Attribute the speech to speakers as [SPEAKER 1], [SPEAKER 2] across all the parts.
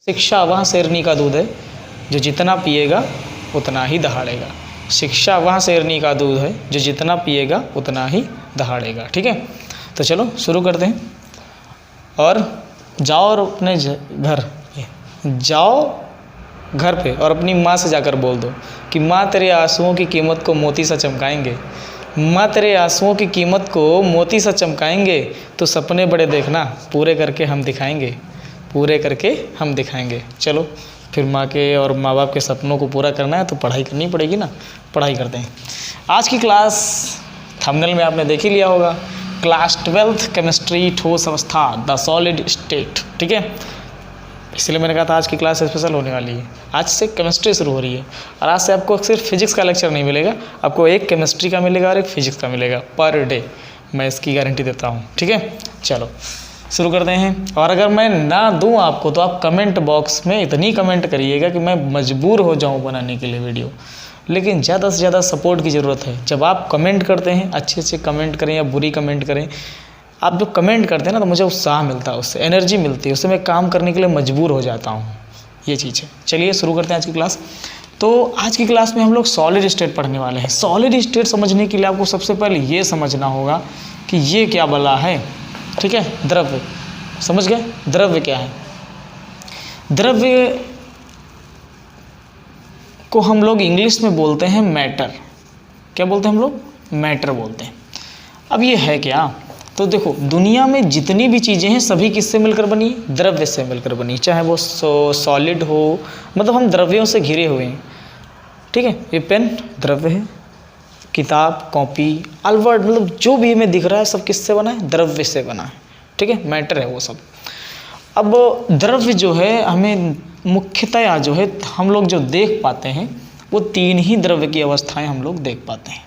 [SPEAKER 1] शिक्षा वह शेरनी का दूध है जो जितना पिएगा उतना ही दहाड़ेगा। शिक्षा वह शेरनी का दूध है जो जितना पिएगा उतना ही दहाड़ेगा। ठीक है, तो चलो शुरू करते हैं। और जाओ और अपने घर जाओ घर पे और अपनी माँ से जाकर बोल दो कि माँ तेरे आंसुओं की कीमत को मोती सा चमकाएंगे, माँ तेरे आंसुओं की कीमत को मोती सा चमकाएंगे। तो सपने बड़े देखना, पूरे करके हम दिखाएंगे, पूरे करके हम दिखाएंगे। चलो फिर माँ के और माँ बाप के सपनों को पूरा करना है तो पढ़ाई करनी पड़ेगी ना, पढ़ाई करते हैं। आज की क्लास थंबनेल में आपने देख ही लिया होगा, क्लास 12th केमिस्ट्री ठोस अवस्था द सॉलिड स्टेट। ठीक है, इसलिए मैंने कहा था आज की क्लास स्पेशल होने वाली है। आज से केमिस्ट्री शुरू हो रही है और आज से आपको सिर्फ फिजिक्स का लेक्चर नहीं मिलेगा, आपको एक केमिस्ट्री का मिलेगा और एक फिजिक्स का मिलेगा पर डे, मैं इसकी गारंटी देता हूँ। ठीक है, चलो शुरू करते हैं। और अगर मैं ना दूं आपको तो आप कमेंट बॉक्स में इतनी कमेंट करिएगा कि मैं मजबूर हो जाऊं बनाने के लिए वीडियो। लेकिन ज़्यादा से ज़्यादा सपोर्ट की ज़रूरत है। जब आप कमेंट करते हैं, अच्छे से कमेंट करें या बुरी कमेंट करें, आप जो कमेंट करते हैं ना तो मुझे उत्साह मिलता है, उससे एनर्जी मिलती है, उससे मैं काम करने के लिए मजबूर हो जाता हूँ। ये चीज़ है। चलिए शुरू करते हैं आज की क्लास। तो आज की क्लास में हम लोग सॉलिड स्टेट पढ़ने वाले हैं। सॉलिड स्टेट समझने के लिए आपको सबसे पहले ये समझना होगा कि ये क्या बला है। ठीक है, द्रव्य। समझ गए द्रव्य क्या है? द्रव्य को हम लोग इंग्लिश में बोलते हैं मैटर। क्या बोलते हैं हम लोग? मैटर बोलते हैं। अब ये है क्या? तो देखो, दुनिया में जितनी भी चीज़ें हैं सभी किससे मिलकर बनी? द्रव्य से मिलकर बनी। चाहे वो सॉलिड हो, मतलब हम द्रव्यों से घिरे हुए हैं। ठीक है, ये पेन द्रव्य है, किताब, कॉपी, अलवर्ड, मतलब जो भी हमें दिख रहा है सब किससे बना है? द्रव्य से बना है। ठीक है, मैटर है वो सब। अब द्रव्य जो है हमें मुख्यतया जो है हम लोग जो देख पाते हैं वो तीन ही द्रव्य की अवस्थाएं हम लोग देख पाते हैं।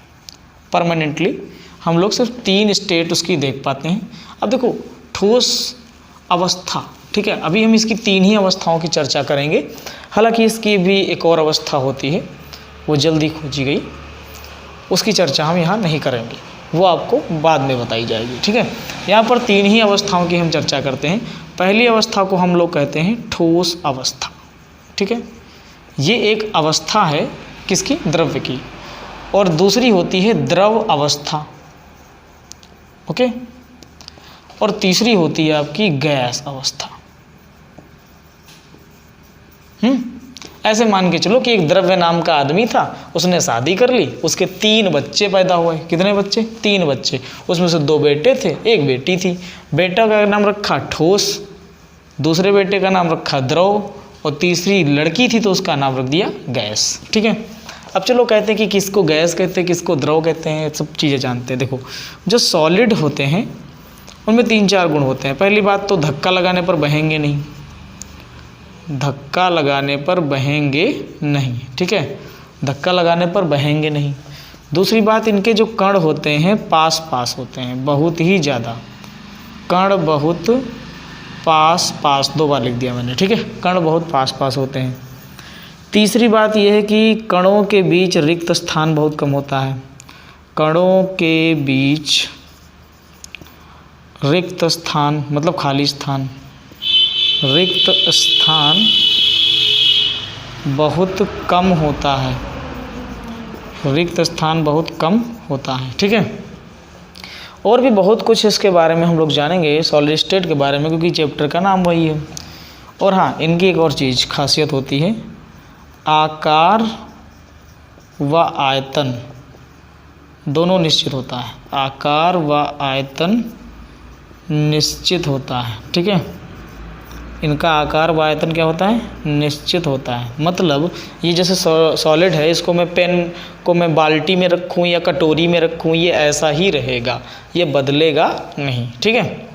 [SPEAKER 1] परमानेंटली हम लोग सिर्फ तीन स्टेट उसकी देख पाते हैं। अब देखो, ठोस अवस्था, ठीक है, अभी हम इसकी तीन ही अवस्थाओं की चर्चा करेंगे। हालांकि इसकी भी एक और अवस्था होती है, वो जल्दी खोजी गई, उसकी चर्चा हम यहाँ नहीं करेंगे, वो आपको बाद में बताई जाएगी। ठीक है, यहाँ पर तीन ही अवस्थाओं की हम चर्चा करते हैं। पहली अवस्था को हम लोग कहते हैं ठोस अवस्था। ठीक है, ये एक अवस्था है किसकी? द्रव्य की। और दूसरी होती है द्रव अवस्था। ओके, और तीसरी होती है आपकी गैस अवस्था। ऐसे मान के चलो कि एक द्रव्य नाम का आदमी था, उसने शादी कर ली, उसके 3 बच्चे पैदा हुए। कितने बच्चे? 3 बच्चे। उसमें से 2 बेटे थे, 1 बेटी थी। बेटा का नाम रखा ठोस, दूसरे बेटे का नाम रखा द्रव, और तीसरी लड़की थी तो उसका नाम रख दिया गैस। ठीक है, अब चलो कहते हैं कि किसको गैस कहते हैं, किसको द्रव कहते हैं, सब चीज़ें जानते हैं। देखो, जो सॉलिड होते हैं उनमें 3-4 गुण होते हैं। पहली बात तो धक्का लगाने पर बहेंगे नहीं, धक्का लगाने पर बहेंगे नहीं। ठीक है, धक्का लगाने पर बहेंगे नहीं। दूसरी बात, इनके जो कण होते हैं पास पास होते हैं, बहुत ही ज़्यादा। कण बहुत पास पास, 2 बार लिख दिया मैंने। ठीक है, कण बहुत पास पास होते हैं। तीसरी बात यह है कि कणों के बीच रिक्त स्थान बहुत कम होता है। कणों के बीच रिक्त स्थान मतलब खाली स्थान, रिक्त स्थान बहुत कम होता है, रिक्त स्थान बहुत कम होता है। ठीक है, और भी बहुत कुछ इसके बारे में हम लोग जानेंगे, सॉलिड स्टेट के बारे में, क्योंकि चैप्टर का नाम वही है। और हाँ, इनकी एक और चीज़ खासियत होती है, आकार व आयतन दोनों निश्चित होता है। आकार व आयतन निश्चित होता है। ठीक है, इनका आकार व आयतन क्या होता है? निश्चित होता है। मतलब ये जैसे सॉलिड है, इसको मैं पेन को मैं बाल्टी में रखूँ या कटोरी में रखूँ, ये ऐसा ही रहेगा, ये बदलेगा नहीं। ठीक है,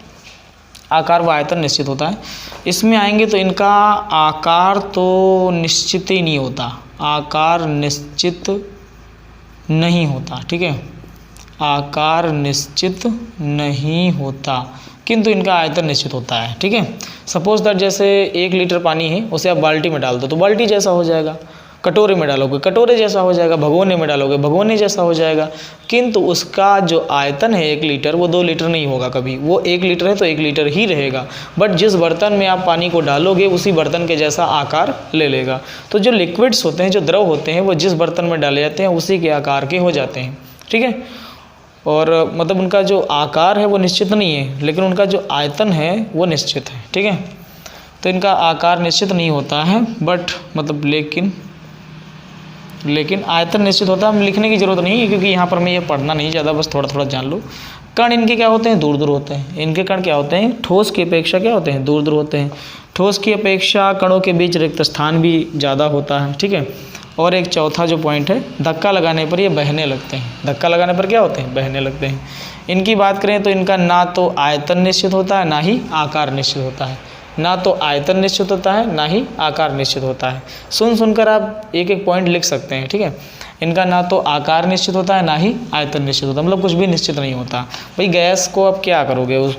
[SPEAKER 1] आकार व आयतन निश्चित होता है। इसमें आएंगे तो इनका आकार तो निश्चित ही नहीं होता, आकार निश्चित नहीं होता। ठीक है, आकार निश्चित नहीं होता, किंतु इनका आयतन निश्चित होता है। ठीक है, सपोज दैट जैसे 1 लीटर पानी है, उसे आप बाल्टी में डाल दो तो बाल्टी जैसा हो जाएगा। कटोरे में डालोगे कटोरे जैसा हो जाएगा, भगोने में डालोगे भगोने जैसा हो जाएगा। किंतु उसका जो आयतन है 1 लीटर वो 2 लीटर नहीं होगा कभी, वो 1 लीटर है तो 1 लीटर ही रहेगा। बट जिस बर्तन में आप पानी को डालोगे उसी बर्तन के जैसा आकार ले लेगा। तो जो लिक्विड्स होते हैं, जो द्रव होते हैं, वो जिस बर्तन में डाले जाते हैं उसी के आकार के हो जाते हैं, ठीक है। और मतलब उनका जो आकार है वो निश्चित नहीं है, लेकिन उनका जो आयतन है वो निश्चित है, ठीक है। तो इनका आकार निश्चित नहीं होता है, बट मतलब लेकिन आयतन निश्चित होता है। हम लिखने की ज़रूरत नहीं है क्योंकि यहाँ पर मैं ये पढ़ना नहीं ज़्यादा, बस थोड़ा थोड़ा जान लो। कण इनके क्या होते हैं, दूर दूर होते हैं। इनके कण क्या होते हैं, ठोस की अपेक्षा क्या होते हैं, दूर दूर होते हैं। ठोस की अपेक्षा कणों के बीच रिक्त स्थान भी ज़्यादा होता है, ठीक है। और एक चौथा जो पॉइंट है, धक्का लगाने पर ये बहने लगते हैं। धक्का लगाने पर क्या होते हैं, बहने लगते हैं। इनकी बात करें तो इनका ना तो आयतन निश्चित होता है ना ही आकार निश्चित होता है। ना तो आयतन निश्चित होता है ना ही आकार निश्चित होता है। सुनकर आप एक एक पॉइंट लिख सकते हैं, ठीक है। इनका ना तो आकार निश्चित होता है ना ही आयतन निश्चित होता है, मतलब कुछ भी निश्चित नहीं होता। भाई गैस को आप क्या करोगे, उस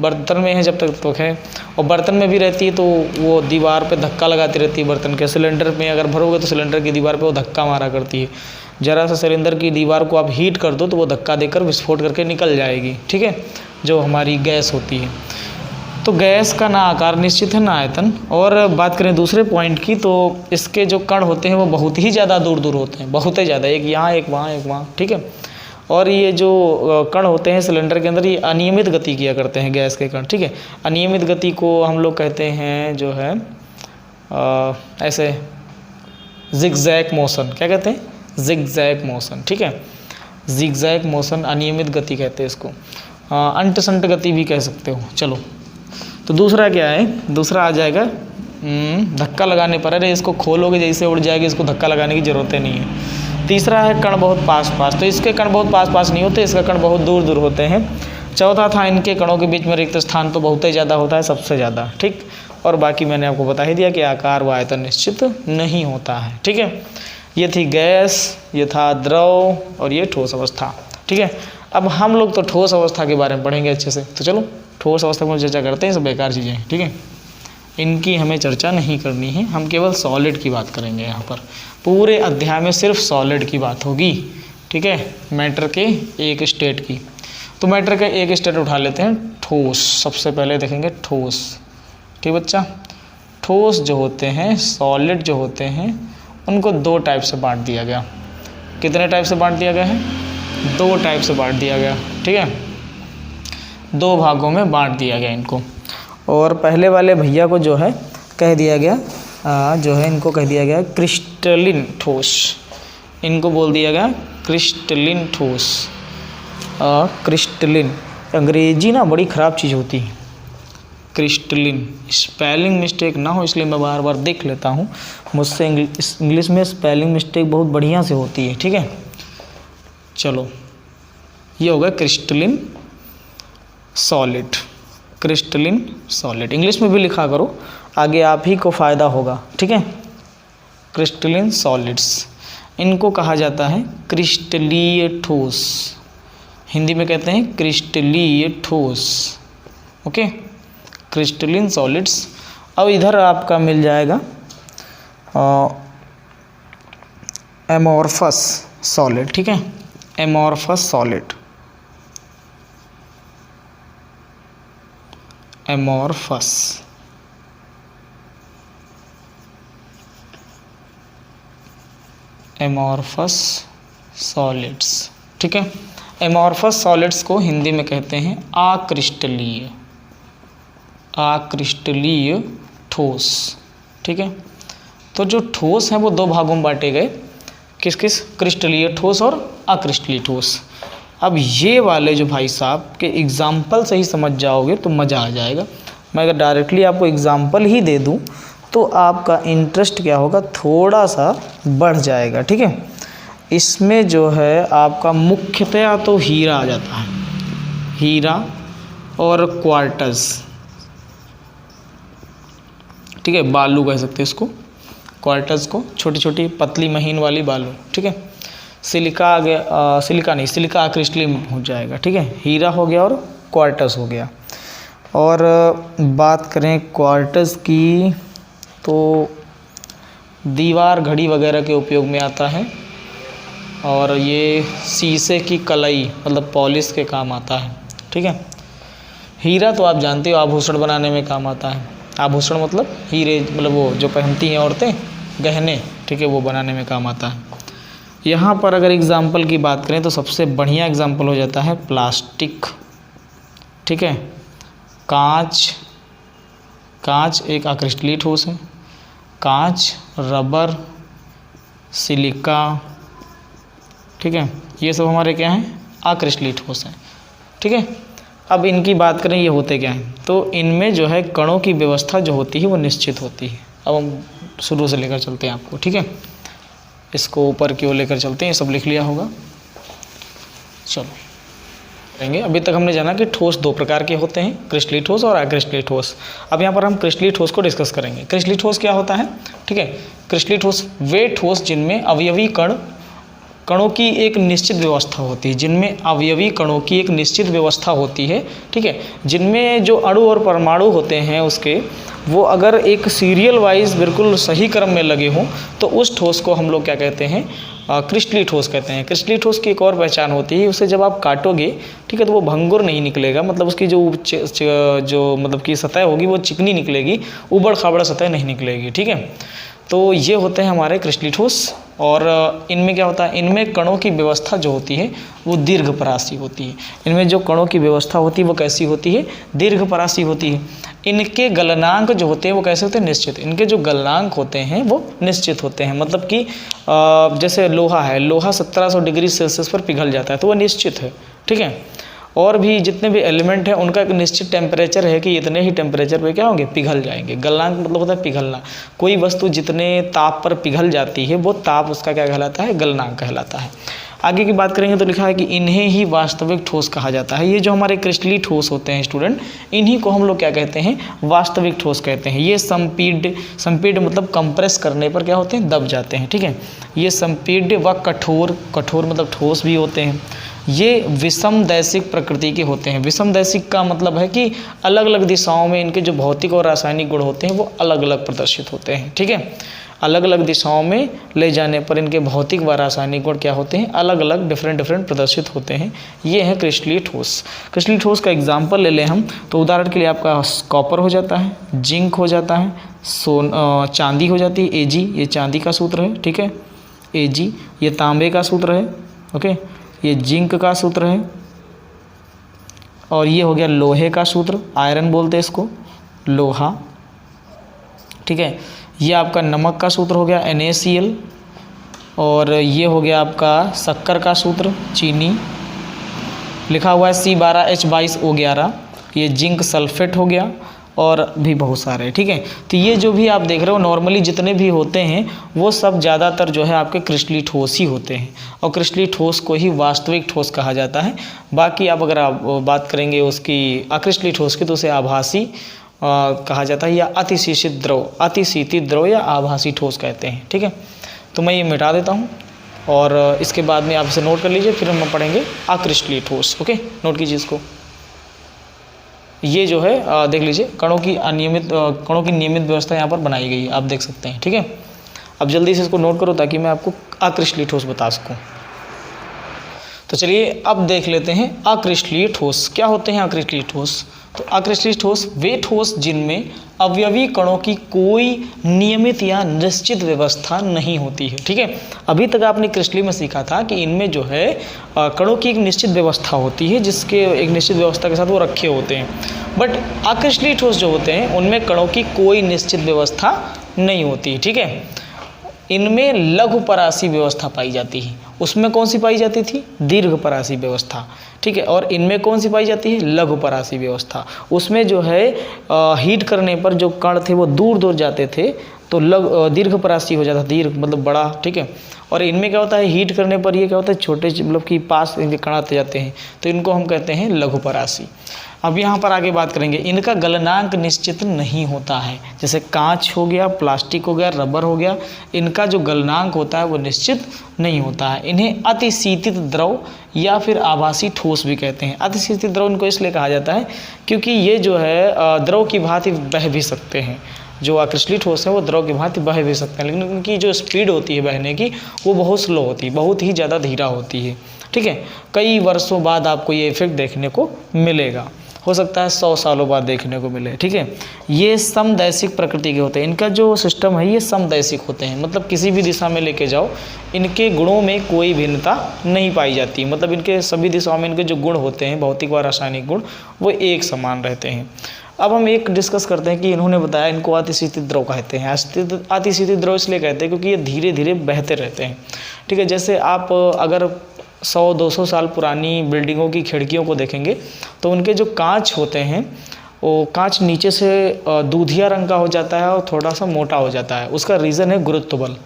[SPEAKER 1] बर्तन में है जब तक तो है, और बर्तन में भी रहती है तो वो दीवार पे धक्का लगाती रहती है बर्तन के। सिलेंडर में अगर भरोगे तो सिलेंडर की दीवार पे वो धक्का मारा करती है। ज़रा सा सिलेंडर की दीवार को आप हीट कर दो तो वो धक्का देकर विस्फोट करके निकल जाएगी, ठीक है, जो हमारी गैस होती है। तो गैस का ना आकार निश्चित है ना आयतन। और बात करें दूसरे पॉइंट की, तो इसके जो कण होते हैं वो बहुत ही ज़्यादा दूर दूर होते हैं, बहुत ही ज़्यादा, एक यहाँ एक वहाँ एक वहाँ, ठीक है। और ये जो कण होते हैं सिलेंडर के अंदर, ये अनियमित गति किया करते हैं गैस के कण, ठीक है। अनियमित गति को हम लोग कहते हैं जो है ऐसे जिगजैग मोशन, क्या कहते हैं, जिगजैग मोशन, ठीक है। जिगजैग मोशन, अनियमित गति कहते हैं इसको, अंट संट गति भी कह सकते हो। चलो, तो दूसरा क्या है, दूसरा आ जाएगा धक्का लगाने पर। अरे इसको खोलोगे जैसे उड़ जाएगी, इसको धक्का लगाने की ज़रूरत नहीं है। तीसरा है कण बहुत पास पास, तो इसके कण बहुत पास पास नहीं होते, इसका कण बहुत दूर दूर होते हैं। चौथा था इनके कणों के बीच में रिक्त स्थान तो बहुत ही ज़्यादा होता है, सबसे ज़्यादा, ठीक। और बाकी मैंने आपको बता ही दिया कि आकार व आयतन निश्चित नहीं होता है, ठीक है। ये थी गैस, ये था द्रव, और ये ठोस अवस्था, ठीक है। अब हम लोग तो ठोस अवस्था के बारे में पढ़ेंगे अच्छे से। तो चलो ठोस अवस्था में चर्चा करते हैं, सब बेकार चीज़ें हैं, ठीक है। इनकी हमें चर्चा नहीं करनी है, हम केवल सॉलिड की बात करेंगे। यहाँ पर पूरे अध्याय में सिर्फ सॉलिड की बात होगी, ठीक है, मैटर के एक स्टेट की। तो मैटर का एक स्टेट उठा लेते हैं, ठोस। सबसे पहले देखेंगे ठोस, ठीक बच्चा। ठोस जो होते हैं, सॉलिड जो होते हैं, उनको 2 टाइप से बांट दिया गया। कितने टाइप से बांट दिया गया है, 2 टाइप से बांट दिया गया, ठीक है। 2 भागों में बांट दिया गया इनको। और पहले वाले भैया को जो है कह दिया गया जो है इनको कह दिया गया क्रिस्टलिन ठोस। इनको बोल दिया गया क्रिस्टलिन ठोस। क्रिस्टलिन अंग्रेजी ना बड़ी ख़राब चीज़ होती है, क्रिस्टलिन। स्पेलिंग मिस्टेक ना हो इसलिए मैं बार बार देख लेता हूँ। मुझसे इंग्लिश में स्पेलिंग मिस्टेक बहुत बढ़िया से होती है, ठीक है। चलो, ये होगा crystalline solid. Crystalline solid English में भी लिखा करो, आगे आप ही को फ़ायदा होगा, ठीक है। क्रिस्टलिन सॉलिड्स, इनको कहा जाता है क्रिस्टलीय ठोस। हिंदी में कहते हैं क्रिस्टलीय ठोस, ओके, क्रिस्टलिन सॉलिड्स। अब इधर आपका मिल जाएगा एमोर्फस सॉलिड, ठीक है, amorphous solid. Amorphous, amorphous solids, ठीक है। एमोर्फस सॉलिड्स को हिंदी में कहते हैं अक्रिस्टलीय, अक्रिस्टलीय ठोस, ठीक है। तो जो ठोस हैं वो 2 भागों में बांटे गए, किस किस, क्रिस्टलीय ठोस और अक्रिस्टलीय ठोस। अब ये वाले जो भाई साहब के एग्ज़ाम्पल से ही समझ जाओगे तो मज़ा आ जाएगा। मैं अगर डायरेक्टली आपको एग्ज़ाम्पल ही दे दूं तो आपका इंटरेस्ट क्या होगा, थोड़ा सा बढ़ जाएगा, ठीक है। इसमें जो है आपका मुख्यतया तो हीरा आ जाता है, हीरा और क्वार्टज, ठीक है, बालू कह सकते हैं इसको, क्वार्टज को, छोटी छोटी पतली महीन वाली बालू, ठीक है। सिलिका आ गया, सिलिका नहीं, सिलिका अक्रिस्टलीन हो जाएगा, ठीक है। हीरा हो गया और क्वार्टज हो गया। और बात करें क्वार्टज की तो दीवार, घड़ी वगैरह के उपयोग में आता है। और ये शीशे की कलई मतलब पॉलिश के काम आता है, ठीक है। हीरा तो आप जानते हो आभूषण बनाने में काम आता है। आभूषण मतलब हीरे, मतलब वो जो पहनती हैं औरतें, गहने, ठीक है, वो बनाने में काम आता है। यहाँ पर अगर एग्जाम्पल की बात करें तो सबसे बढ़िया एग्जाम्पल हो जाता है प्लास्टिक, ठीक है। कांच, कांच एक अक्रिस्टलीय ठोस है। कांच, रबर, सिलिका, ठीक है, ये सब हमारे क्या हैं, अक्रिस्टलीय ठोस हैं, ठीक है। अब इनकी बात करें ये होते क्या हैं, तो इनमें जो है कणों की व्यवस्था जो होती है वो निश्चित होती है। अब हम शुरू से लेकर चलते हैं आपको, ठीक है। इसको ऊपर की ओर लेकर चलते हैं, ये सब लिख लिया होगा। चलो करेंगे। अभी तक हमने जाना कि ठोस दो प्रकार के होते हैं, क्रिस्टलीय ठोस और अक्रिस्टलीय ठोस। अब यहाँ पर हम क्रिस्टलीय ठोस को डिस्कस करेंगे। क्रिस्टलीय ठोस क्या होता है, ठीक है। क्रिस्टलीय ठोस वे ठोस जिनमें अवयवी कणों की एक निश्चित व्यवस्था होती है, जिनमें अवयवी कणों की एक निश्चित व्यवस्था होती है, ठीक है। जिनमें जो अणु और परमाणु होते हैं उसके, वो अगर एक सीरियल वाइज बिल्कुल सही क्रम में लगे हों तो उस ठोस को हम लोग क्या कहते हैं, क्रिस्टलीय ठोस कहते हैं। क्रिस्टलीय ठोस की एक और पहचान होती है, उसे जब आप काटोगे, ठीक है, तो वो भंगुर नहीं निकलेगा, मतलब उसकी जो मतलब की सतह होगी वो चिकनी निकलेगी, उबड़ खाबड़ सतह नहीं निकलेगी, ठीक है। तो ये होते हैं हमारे क्रिस्टलीय ठोस। और इनमें क्या होता है, इनमें कणों की व्यवस्था जो होती है वो दीर्घपरासी होती है। इनमें जो कणों की व्यवस्था होती है वो कैसी होती है, दीर्घपरासी होती है। इनके गलनांक जो होते हैं वो कैसे होते हैं, निश्चित। इनके जो गलनांक होते हैं वो निश्चित होते हैं, मतलब कि जैसे लोहा है, लोहा 1700 डिग्री सेल्सियस पर पिघल जाता है तो वो निश्चित है, ठीक है। और भी जितने भी एलिमेंट हैं उनका एक निश्चित टेम्परेचर है कि इतने ही टेम्परेचर पे क्या होंगे, पिघल जाएंगे। गलनांक मतलब होता है पिघलना। कोई वस्तु जितने ताप पर पिघल जाती है वो ताप उसका क्या कहलाता है, गलनांक कहलाता है। आगे की बात करेंगे तो लिखा है कि इन्हें ही वास्तविक ठोस कहा जाता है। ये जो हमारे क्रिस्टलीय ठोस होते हैं स्टूडेंट, इन्हीं को हम लोग क्या कहते हैं, वास्तविक ठोस कहते हैं। ये संपीड मतलब कंप्रेस करने पर क्या होते हैं, दब जाते हैं, ठीक है। ये संपीड व कठोर मतलब ठोस भी होते हैं। ये विषमदैशिक प्रकृति के होते हैं। विषमदैशिक का मतलब है कि अलग अलग दिशाओं में इनके जो भौतिक और रासायनिक गुण होते हैं वो अलग अलग प्रदर्शित होते हैं, ठीक है। अलग अलग दिशाओं में ले जाने पर इनके भौतिक व रासायनिक गुण क्या होते हैं, अलग अलग डिफरेंट प्रदर्शित होते हैं। ये है क्रिस्टलीय ठोस। क्रिस्टलीय ठोस का एग्जाम्पल ले लें हम तो उदाहरण के लिए आपका कॉपर हो जाता है, जिंक हो जाता है, चांदी हो जाती है, Ag, ये चांदी का सूत्र है, ठीक है, Ag। ये तांबे का सूत्र है, ओके, ये जिंक का सूत्र है। और ये हो गया लोहे का सूत्र, आयरन बोलते हैं इसको, लोहा, ठीक है। ये आपका नमक का सूत्र हो गया NaCl। और ये हो गया आपका शक्कर का सूत्र, चीनी, लिखा हुआ है C12H22O11। ये जिंक सल्फेट हो गया और भी बहुत सारे, ठीक है। तो ये जो भी आप देख रहे हो नॉर्मली जितने भी होते हैं वो सब ज़्यादातर जो है आपके क्रिस्टलीय ठोस ही होते हैं। और क्रिस्टलीय ठोस को ही वास्तविक ठोस कहा जाता है। बाकी आप अगर आप बात करेंगे उसकी अक्रिस्टलीय ठोस की तो उसे आभासी कहा जाता है, या अतिशीतित द्रव या आभासी ठोस कहते हैं, ठीक है। तो मैं ये मिटा देता हूँ और इसके बाद में आप इसे नोट कर लीजिए, फिर हम पढ़ेंगे अक्रिस्टलीय ठोस, ओके। नोट कीजिए इसको। ये जो है देख लीजिए, कणों की नियमित व्यवस्था यहाँ पर बनाई गई है, आप देख सकते हैं, ठीक है। अब जल्दी से इसको नोट करो ताकि मैं आपको अक्रिस्टलीय ठोस बता सकूँ। तो चलिए अब देख लेते हैं अक्रिस्टलीय ठोस क्या होते हैं। अक्रिस्टलीय ठोस, तो अक्रिस्टलीय ठोस वे ठोस जिनमें अवयवी कणों की कोई नियमित या निश्चित व्यवस्था नहीं होती है, ठीक है। अभी तक आपने क्रिस्टलीय में सीखा था कि इनमें जो है कणों की एक निश्चित व्यवस्था होती है, जिसके एक निश्चित व्यवस्था के साथ वो रखे होते हैं। बट अक्रिस्टलीय ठोस जो होते हैं उनमें कणों की कोई निश्चित व्यवस्था नहीं होती, ठीक है। इनमें लघुपरासी व्यवस्था पाई जाती है। उसमें कौन सी पाई जाती थी, दीर्घपरासी व्यवस्था, ठीक है। और इनमें कौन सी पाई जाती है, लघुपरासी व्यवस्था। उसमें जो है हीट करने पर जो कण थे वो दूर दूर जाते थे तो दीर्घपरासी हो जाता, दीर्घ मतलब बड़ा, ठीक है। और इनमें क्या होता है, हीट करने पर ये क्या होता है, छोटे मतलब कि पास इनके कण आते जाते हैं, तो इनको हम कहते हैं लघुपरासी। अब यहाँ पर आगे बात करेंगे, इनका गलनांक निश्चित नहीं होता है। जैसे कांच हो गया, प्लास्टिक हो गया, रबर हो गया, इनका जो गलनांक होता है वो निश्चित नहीं होता है। इन्हें अतिशीतित द्रव या फिर आभासी ठोस भी कहते हैं। अतिशीतित द्रव इनको इसलिए कहा जाता है क्योंकि ये जो है द्रव की भांति बह भी सकते हैं। जो अक्रिस्टलीय ठोस है वो द्रव की भांति बह भी सकते हैं, लेकिन उनकी जो स्पीड होती है बहने की वो बहुत स्लो होती है, बहुत ही ज़्यादा धीरा होती है। ठीक है, कई वर्षों बाद आपको ये इफेक्ट देखने को मिलेगा, हो सकता है 100 सालों बाद देखने को मिले। ठीक है, ये समदैशिक प्रकृति के होते हैं, इनका जो सिस्टम है ये समदैशिक होते हैं, मतलब किसी भी दिशा में लेके जाओ इनके गुणों में कोई भिन्नता नहीं पाई जाती, मतलब इनके सभी दिशाओं में इनके जो गुण होते हैं, भौतिक व रासायनिक गुण, वो एक समान रहते हैं। अब हम एक डिस्कस करते हैं कि इन्होंने बताया इनको अतिशीतित द्रव कहते हैं। अतिशीतित द्रव इसलिए कहते हैं क्योंकि ये धीरे धीरे बहते रहते हैं। ठीक है, जैसे आप अगर 100-200 साल पुरानी बिल्डिंगों की खिड़कियों को देखेंगे तो उनके जो कांच होते हैं वो कांच नीचे से दूधिया रंग का हो जाता है और थोड़ा सा मोटा हो जाता है। उसका रीज़न है गुरुत्व बल,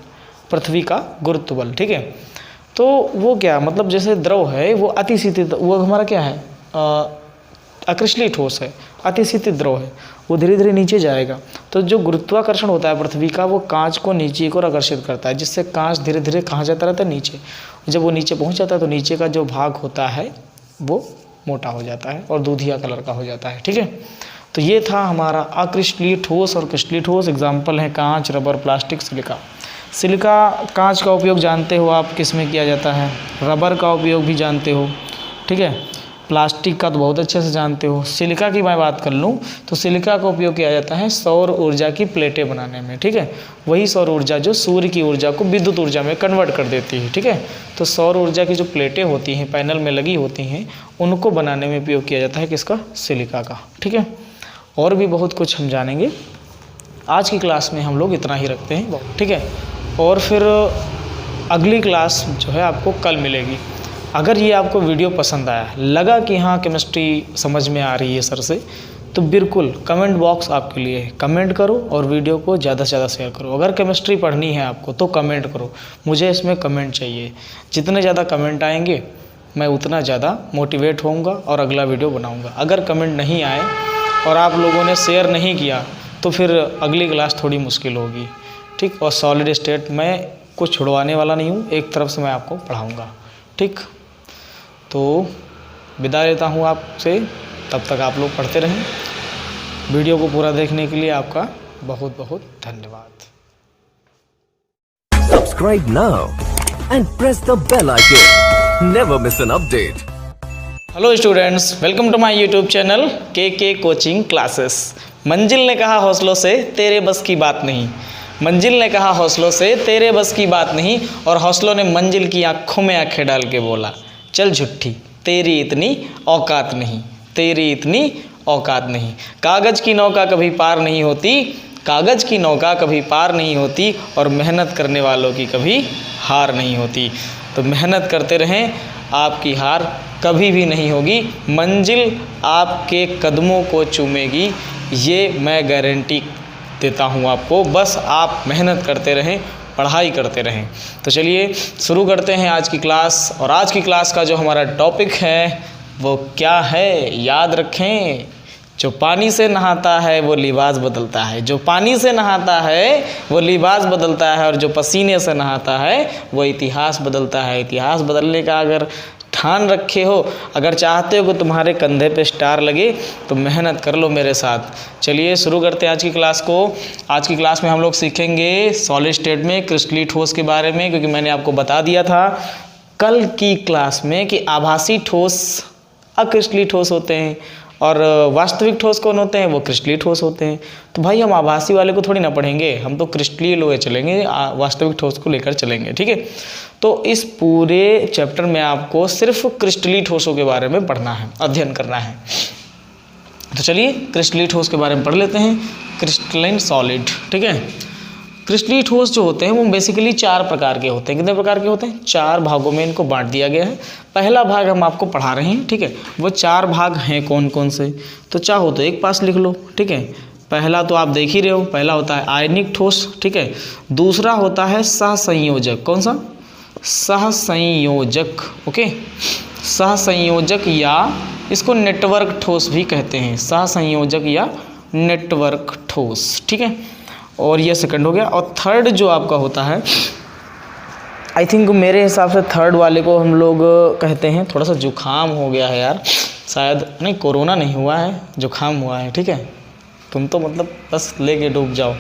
[SPEAKER 1] पृथ्वी का गुरुत्व बल। ठीक है, तो वो क्या मतलब जैसे द्रव है वो अतिशीतित, वो हमारा क्या है अक्रिस्टलीय ठोस है, अतिशीतित द्रव है, वो धीरे धीरे नीचे जाएगा। तो जो गुरुत्वाकर्षण होता है पृथ्वी का वो कांच को नीचे की ओर आकर्षित करता है, जिससे कांच धीरे धीरे कहाँ जाता रहता है, नीचे। जब वो नीचे पहुँच जाता है तो नीचे का जो भाग होता है वो मोटा हो जाता है और दूधिया कलर का हो जाता है। ठीक है, तो ये था हमारा अक्रिस्टलीय ठोस और क्रिस्टलीय ठोस। एग्जाम्पल है कांच, रबर, प्लास्टिक, सिलिका। सिलिका कांच का उपयोग जानते हो आप किस में किया जाता है, रबर का उपयोग भी जानते हो। ठीक है, प्लास्टिक का तो बहुत अच्छे से जानते हो। सिलिका की मैं बात कर लूँ तो सिलिका का उपयोग किया जाता है सौर ऊर्जा की प्लेटें बनाने में। ठीक है, वही सौर ऊर्जा जो सूर्य की ऊर्जा को विद्युत ऊर्जा में कन्वर्ट कर देती है। ठीक है, तो सौर ऊर्जा की जो प्लेटें होती हैं पैनल में लगी होती हैं उनको बनाने में उपयोग किया जाता है किसका, सिलिका का। ठीक है, और भी बहुत कुछ हम जानेंगे। आज की क्लास में हम लोग इतना ही रखते हैं। ठीक है, और फिर अगली क्लास जो है आपको कल मिलेगी। अगर ये आपको वीडियो पसंद आया, लगा कि हाँ केमिस्ट्री समझ में आ रही है सर से, तो बिल्कुल कमेंट बॉक्स आपके लिए है, कमेंट करो और वीडियो को ज़्यादा से ज़्यादा शेयर करो। अगर केमिस्ट्री पढ़नी है आपको तो कमेंट करो, मुझे इसमें कमेंट चाहिए। जितने ज़्यादा कमेंट आएंगे मैं उतना ज़्यादा मोटिवेट होऊंगा और अगला वीडियो बनाऊंगा। अगर कमेंट नहीं आए और आप लोगों ने शेयर नहीं किया तो फिर अगली क्लास थोड़ी मुश्किल होगी। ठीक, और सॉलिड स्टेट मैं कुछ छुड़वाने वाला नहीं हूँ, एक तरफ से मैं आपको पढ़ाऊँगा। ठीक, तो विदा लेता हूँ आपसे, तब तक आप लोग पढ़ते रहें। वीडियो को पूरा देखने के लिए आपका बहुत बहुत धन्यवाद।
[SPEAKER 2] Subscribe now and press the bell icon. Never miss an update.
[SPEAKER 1] Hello students, welcome to my YouTube channel के कोचिंग क्लासेस। मंजिल ने कहा हौसलों से तेरे बस की बात नहीं, मंजिल ने कहा हौसलों से तेरे बस की बात नहीं, और हौसलों ने मंजिल की आंखों में आंखें डाल के बोला, चल झुट्ठी तेरी इतनी औकात नहीं, तेरी इतनी औकात नहीं। कागज़ की नौका कभी पार नहीं होती, कागज़ की नौका कभी पार नहीं होती, और मेहनत करने वालों की कभी हार नहीं होती। तो मेहनत करते रहें, आपकी हार कभी भी नहीं होगी, मंजिल आपके कदमों को चूमेगी, ये मैं गारंटी देता हूँ आपको। बस आप मेहनत करते रहें, पढ़ाई करते रहें। तो चलिए शुरू करते हैं आज की क्लास। और आज की क्लास का जो हमारा टॉपिक है वो क्या है, याद रखें, जो पानी से नहाता है वो लिबास बदलता है, जो पानी से नहाता है वो लिबास बदलता है, और जो पसीने से नहाता है वो इतिहास बदलता है। इतिहास बदलने का अगर ठान रखे हो, अगर चाहते हो कि तुम्हारे कंधे पे स्टार लगे, तो मेहनत कर लो मेरे साथ। चलिए शुरू करते हैं आज की क्लास को। आज की क्लास में हम लोग सीखेंगे सॉलिड स्टेट में क्रिस्टलीय ठोस के बारे में, क्योंकि मैंने आपको बता दिया था कल की क्लास में कि आभासी ठोस अक्रिस्टलीय ठोस होते हैं और वास्तविक ठोस कौन होते हैं, वो क्रिस्टलीय ठोस होते हैं। तो भाई हम आभासी वाले को थोड़ी ना पढ़ेंगे, हम तो क्रिस्टलीय लोए चलेंगे, वास्तविक ठोस को लेकर चलेंगे। ठीक है, तो इस पूरे चैप्टर में आपको सिर्फ क्रिस्टलीय ठोसों के बारे में पढ़ना है, अध्ययन करना है। तो चलिए क्रिस्टलीय ठोस के बारे में पढ़ लेते हैं, क्रिस्टलाइन सॉलिड। ठीक है, क्रिस्टलीय ठोस जो होते हैं वो बेसिकली 4 प्रकार के होते हैं। कितने प्रकार के होते हैं, 4 भागों में इनको बांट दिया गया है। पहला भाग हम आपको पढ़ा रहे हैं। ठीक है, वो 4 भाग हैं कौन कौन से, तो चाहो तो एक पास लिख लो। ठीक है, पहला तो आप देख ही रहे हो, पहला होता है आयनिक ठोस। ठीक है, दूसरा होता है सहसंयोजक। कौन सा, सहसंयोजक। ओके, सहसंयोजक या इसको नेटवर्क ठोस भी कहते हैं, सहसंयोजक या नेटवर्क ठोस। ठीक है, और ये सेकंड हो गया। और थर्ड जो आपका होता है, आई थिंक मेरे हिसाब से थर्ड वाले को हम लोग कहते हैं, थोड़ा सा जुकाम हो गया है यार, शायद नहीं कोरोना नहीं हुआ है, जुकाम हुआ है। ठीक है, तुम तो मतलब बस लेके डूब जाओ।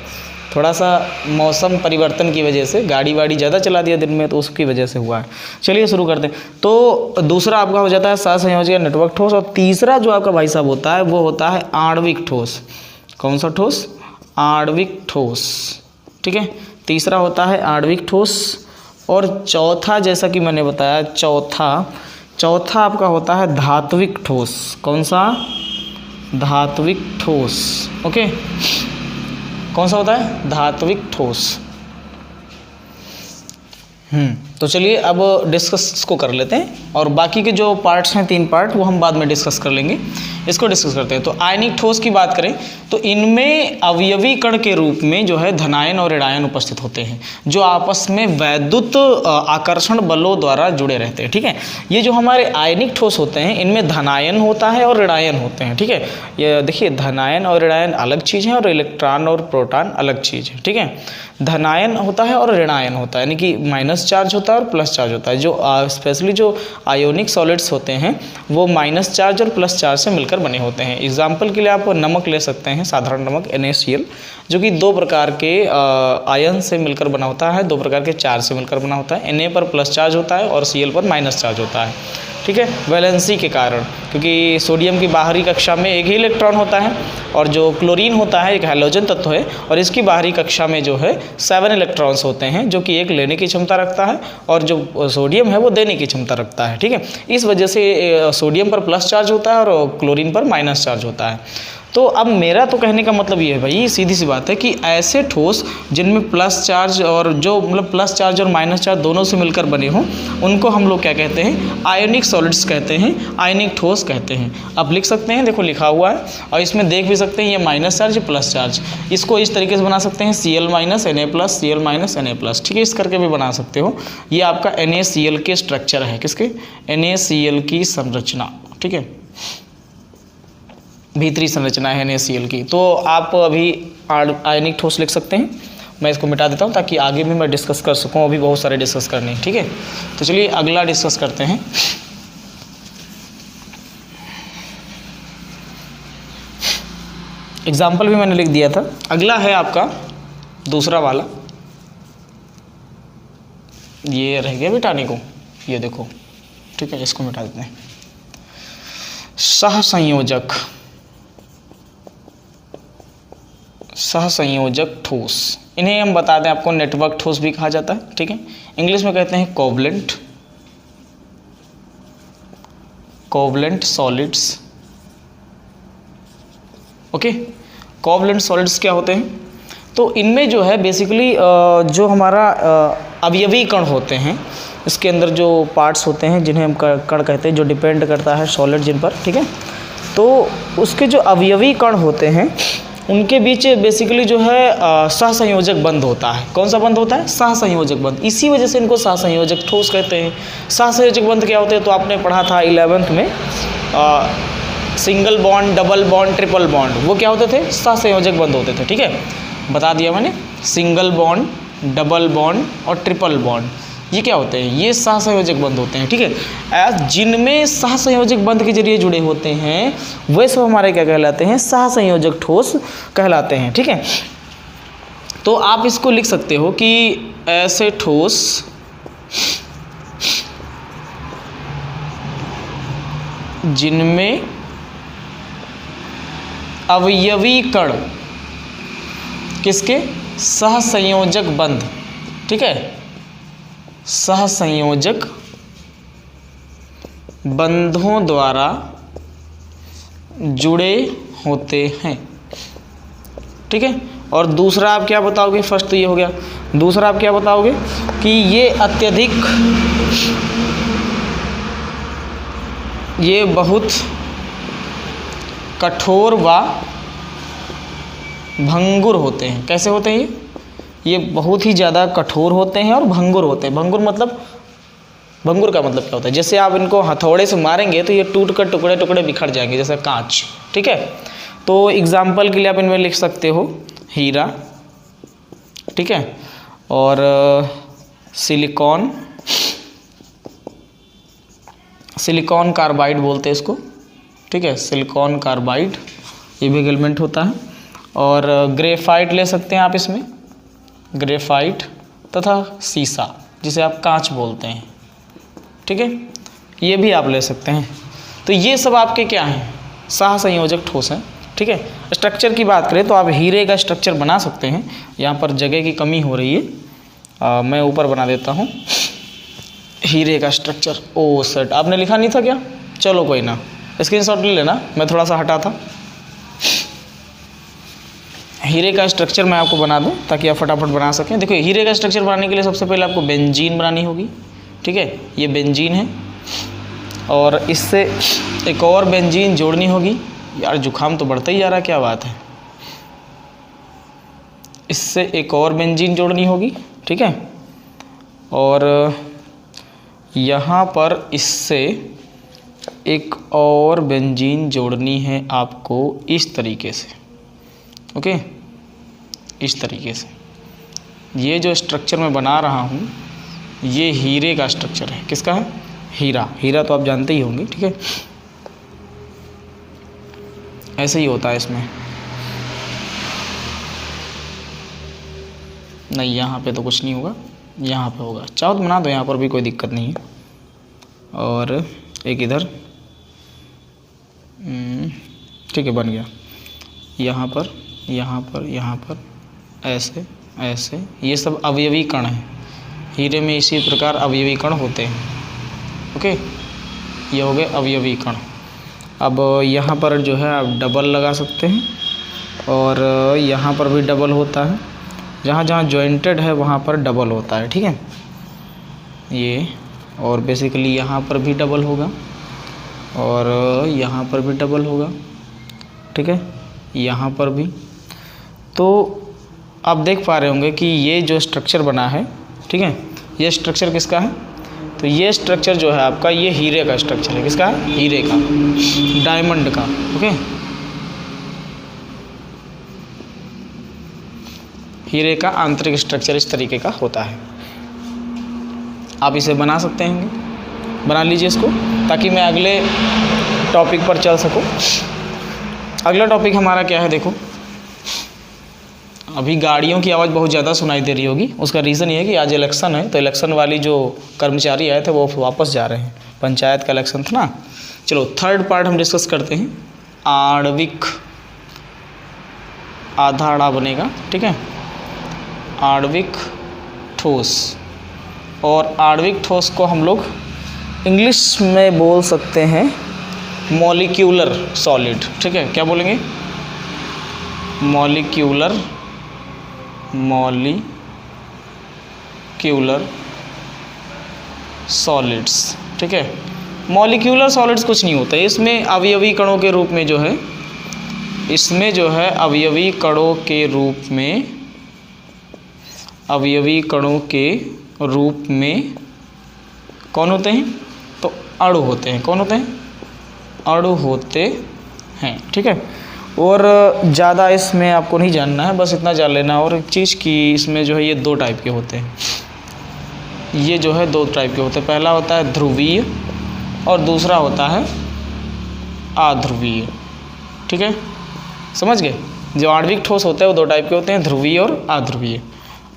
[SPEAKER 1] थोड़ा सा मौसम परिवर्तन की वजह से गाड़ी वाड़ी ज़्यादा चला दिया दिन में, तो उसकी वजह से हुआ है। चलिए शुरू करते हैं। तो दूसरा आपका हो जाता है सहसंयोजक या नेटवर्क ठोस, और तीसरा जो आपका भाई साहब होता है वो होता है आणविक ठोस। कौन सा ठोस? आणविक ठोस। ठीक है, तीसरा होता है आणविक ठोस। और चौथा, जैसा कि मैंने बताया, चौथा आपका होता है धात्विक ठोस। कौन सा? धात्विक ठोस। ओके, कौन सा होता है? धात्विक ठोस। तो चलिए अब डिस्कस इसको कर लेते हैं, और बाकी के जो पार्ट्स हैं 3 पार्ट वो हम बाद में डिस्कस कर लेंगे। इसको डिस्कस करते हैं। तो आयनिक ठोस की बात करें तो इनमें अवयवी कण के रूप में जो है धनायन और ऋणायन उपस्थित होते हैं, जो आपस में वैद्युत आकर्षण बलों द्वारा जुड़े रहते हैं। ठीक है, ये जो हमारे आयनिक ठोस होते हैं इनमें धनायन होता है और ऋणायन होते हैं। ठीक है, ये देखिए धनायन और ऋणायन अलग चीज़ है, और इलेक्ट्रॉन और प्रोटॉन अलग चीज़ है। ठीक है, धनायन होता है और ऋणायन होता है, यानी कि माइनस चार्ज होता है और प्लस चार्ज होता है। जो स्पेशली जो आयोनिक सॉलिड्स होते हैं वो माइनस चार्ज और प्लस चार्ज से मिलकर बने होते हैं। एग्जाम्पल के लिए आप नमक ले सकते हैं, साधारण नमक NaCl, जो कि 2 प्रकार के आयन से मिलकर बना होता है, 2 प्रकार के चार्ज से मिलकर बना होता है। Na पर प्लस चार्ज होता है और Cl पर माइनस चार्ज होता है। ठीक है, वैलेंसी के कारण, क्योंकि सोडियम की बाहरी कक्षा में एक ही इलेक्ट्रॉन होता है, और जो क्लोरीन होता है एक हैलोजन तत्व है, और इसकी बाहरी कक्षा में जो है 7 इलेक्ट्रॉन्स होते हैं, जो कि एक लेने की क्षमता रखता है, और जो सोडियम है वो देने की क्षमता रखता है। ठीक है, इस वजह से सोडियम पर प्लस चार्ज होता है और क्लोरीन पर माइनस चार्ज होता है। तो अब मेरा तो कहने का मतलब ये है भाई, सीधी सी बात है कि ऐसे ठोस जिनमें प्लस चार्ज और जो मतलब प्लस चार्ज और माइनस चार्ज दोनों से मिलकर बने हों, उनको हम लोग क्या कहते हैं? आयनिक सॉलिड्स कहते हैं, आयनिक ठोस कहते हैं। आप लिख सकते हैं, देखो लिखा हुआ है, और इसमें देख भी सकते हैं ये माइनस चार्ज, प्लस चार्ज। इसको इस तरीके से बना सकते हैं Cl minus Na+, Cl minus Na+। ठीक है, इस करके भी बना सकते हो। ये आपका NaCl के स्ट्रक्चर है, किसके? NaCl की संरचना। ठीक है, भीतरी संरचना है NaCl की। तो आप अभी आयनिक ठोस लिख सकते हैं। मैं इसको मिटा देता हूँ ताकि आगे भी मैं डिस्कस कर सकूँ, अभी बहुत सारे डिस्कस करने हैं। ठीक है, तो चलिए अगला डिस्कस करते हैं। एग्जाम्पल भी मैंने लिख दिया था। अगला है आपका दूसरा वाला, ये रह गया मिटाने को, ये देखो। ठीक है, इसको मिटा देते हैं। सहसंयोजक ठोस, इन्हें हम बता दें आपको नेटवर्क ठोस भी कहा जाता है। ठीक है, इंग्लिश में कहते हैं covalent solids. Okay, covalent solids क्या होते हैं? तो इनमें जो है बेसिकली जो हमारा अवयवी कण होते हैं, इसके अंदर जो पार्ट्स होते हैं जिन्हें हम कण कहते हैं, जो डिपेंड करता है सॉलिड जिन पर। ठीक है, तो उसके जो अवयवी कण होते हैं उनके बीच बेसिकली जो है सहसंयोजक बंध होता है। कौन सा बंध होता है? सहसंयोजक बंध। इसी वजह से इनको सहसंयोजक ठोस कहते हैं। सहसंयोजक बंध क्या होते हैं? तो आपने पढ़ा था 11th में, single bond, double bond, triple bond, वो क्या होते थे? सहसंयोजक बंध होते थे। ठीक है, बता दिया मैंने। सिंगल बॉन्ड, डबल बॉन्ड और ट्रिपल बॉन्ड, ये क्या होते हैं? ये सहसंयोजक बंध होते हैं। ठीक है, जिनमें सहसंयोजक बंध के जरिए जुड़े होते हैं वे सब हमारे क्या कहलाते हैं? सहसंयोजक ठोस कहलाते हैं। ठीक है, तो आप इसको लिख सकते हो कि ऐसे ठोस जिनमें अवयवी कण किसके? सहसंयोजक बंध। ठीक है, सहसंयोजक बंधों द्वारा जुड़े होते हैं। ठीक है, और दूसरा आप क्या बताओगे? फर्स्ट तो ये हो गया। दूसरा आप क्या बताओगे? कि ये बहुत कठोर व भंगुर होते हैं। कैसे होते हैं ये बहुत ही ज़्यादा कठोर होते हैं और भंगुर होते हैं। भंगुर का मतलब क्या होता है? जैसे आप इनको हथौड़े से मारेंगे तो ये टूट कर टुकड़े टुकड़े बिखर जाएंगे, जैसे कांच। ठीक है, तो एग्जाम्पल के लिए आप इनमें लिख सकते हो हीरा। ठीक है, और सिलिकॉन कार्बाइड बोलते हैं इसको। ठीक है, सिलिकॉन कार्बाइड, ये भी एलिमेंट होता है। और ग्रेफाइट ले सकते हैं आप इसमें, ग्रेफाइट तथा सीसा जिसे आप कांच बोलते हैं, ठीक है, ये भी आप ले सकते हैं। तो ये सब आपके क्या हैं, सहसंयोजक ठोस हैं, ठीक है। स्ट्रक्चर की बात करें तो आप हीरे का स्ट्रक्चर बना सकते हैं। यहाँ पर जगह की कमी हो रही है, मैं ऊपर बना देता हूँ हीरे का स्ट्रक्चर। ओ सेट, आपने लिखा नहीं था क्या? चलो कोई ना, स्क्रीनशॉट ले लेना, मैं थोड़ा सा हटा था। हीरे का स्ट्रक्चर मैं आपको बना दूं ताकि आप फटाफट बना सकें। देखो हीरे का स्ट्रक्चर बनाने के लिए सबसे पहले आपको बेंजीन बनानी होगी, ठीक है, ये बेंजीन है, और इससे एक और बेंजीन जोड़नी होगी। यार जुकाम तो बढ़ता ही जा रहा है, क्या बात है। इससे एक और बेंजीन जोड़नी होगी, ठीक है, और यहाँ पर इससे एक और बेंजीन जोड़नी है आपको इस तरीके से, ओके, इस तरीके से। ये जो स्ट्रक्चर मैं बना रहा हूँ ये हीरे का स्ट्रक्चर है। किसका है? हीरा। हीरा तो आप जानते ही होंगे, ठीक है, ऐसे ही होता है इसमें। नहीं, यहाँ पे तो कुछ नहीं होगा, यहाँ पे होगा। चाहो तो बना दो, यहाँ पर भी कोई दिक्कत नहीं है। और एक इधर, ठीक है, बन गया। यहाँ पर, यहाँ पर, यहाँ पर, ऐसे ऐसे, ये सब अवयवी कण हैं। हीरे में इसी प्रकार अवयवी कण होते हैं, ओके, ये हो गए अवयवी कण। अब यहाँ पर जो है आप डबल लगा सकते हैं, और यहाँ पर भी डबल होता है, जहाँ जहाँ जॉइंटेड है वहाँ पर डबल होता है, ठीक है, ये। और बेसिकली यहाँ पर भी डबल होगा, और यहाँ पर भी डबल होगा, ठीक है, यहाँ पर भी। तो आप देख पा रहे होंगे कि ये जो स्ट्रक्चर बना है, ठीक है, ये स्ट्रक्चर किसका है? तो ये स्ट्रक्चर जो है आपका, ये हीरे का स्ट्रक्चर है। किसका है? हीरे का, डायमंड का, ओके। हीरे का आंतरिक स्ट्रक्चर इस तरीके का होता है। आप इसे बना सकते हैं, बना लीजिए इसको, ताकि मैं अगले टॉपिक पर चल सकूं। अगला टॉपिक हमारा क्या है? देखो, अभी गाड़ियों की आवाज़ बहुत ज़्यादा सुनाई दे रही होगी। उसका रीज़न ये है कि आज इलेक्शन है, तो इलेक्शन वाली जो कर्मचारी आए थे वो वापस जा रहे हैं। पंचायत का इलेक्शन था ना। चलो थर्ड पार्ट हम डिस्कस करते हैं। आणविक, आधा आड़ा बनेगा, ठीक है, आणविक ठोस। और आणविक ठोस को हम लोग इंग्लिश में बोल सकते हैं मॉलिक्यूलर सॉलिड, ठीक है। क्या बोलेंगे? मॉलिक्यूलर सॉलिड्स, ठीक है। मॉलिक्यूलर सॉलिड्स कुछ नहीं होता है, इसमें अवयवी कणों के रूप में जो है, इसमें जो है अवयवी कणों के रूप में, अवयवी कणों के रूप में कौन होते हैं? तो अणु होते हैं। कौन होते हैं? अणु होते हैं, ठीक है। और ज़्यादा इसमें आपको नहीं जानना है, बस इतना जान लेना। और एक चीज़ कि इसमें जो है ये दो टाइप के होते हैं, ये जो है दो टाइप के होते हैं। पहला होता है ध्रुवीय और दूसरा होता है अध्रुवीय, ठीक है, समझ गए। जो आणविक ठोस होते हैं वो दो टाइप के होते हैं, ध्रुवीय और अध्रुवीय।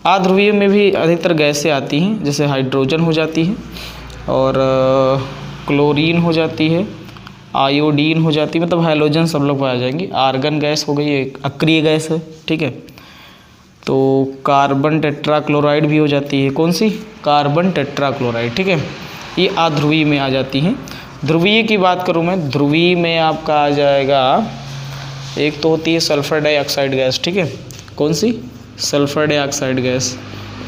[SPEAKER 1] अध्रुवीय में भी अधिकतर गैसें आती हैं, जैसे हाइड्रोजन हो जाती है, और क्लोरीन हो जाती है, आयोडीन हो जाती है, मतलब हैलोजन सब लोग पाए जाएंगे। आर्गन गैस हो गई, एक अक्रिय गैस है, ठीक है। तो कार्बन टेट्राक्लोराइड भी हो जाती है। कौन सी? कार्बन टेट्राक्लोराइड, ठीक है। ये अध्रुवीय में आ जाती हैं। ध्रुवीय की बात करूँ मैं, ध्रुवीय में आपका आ जाएगा, एक तो होती है सल्फर डाइऑक्साइड गैस, ठीक है। कौन सी? Sulphur dioxide gas.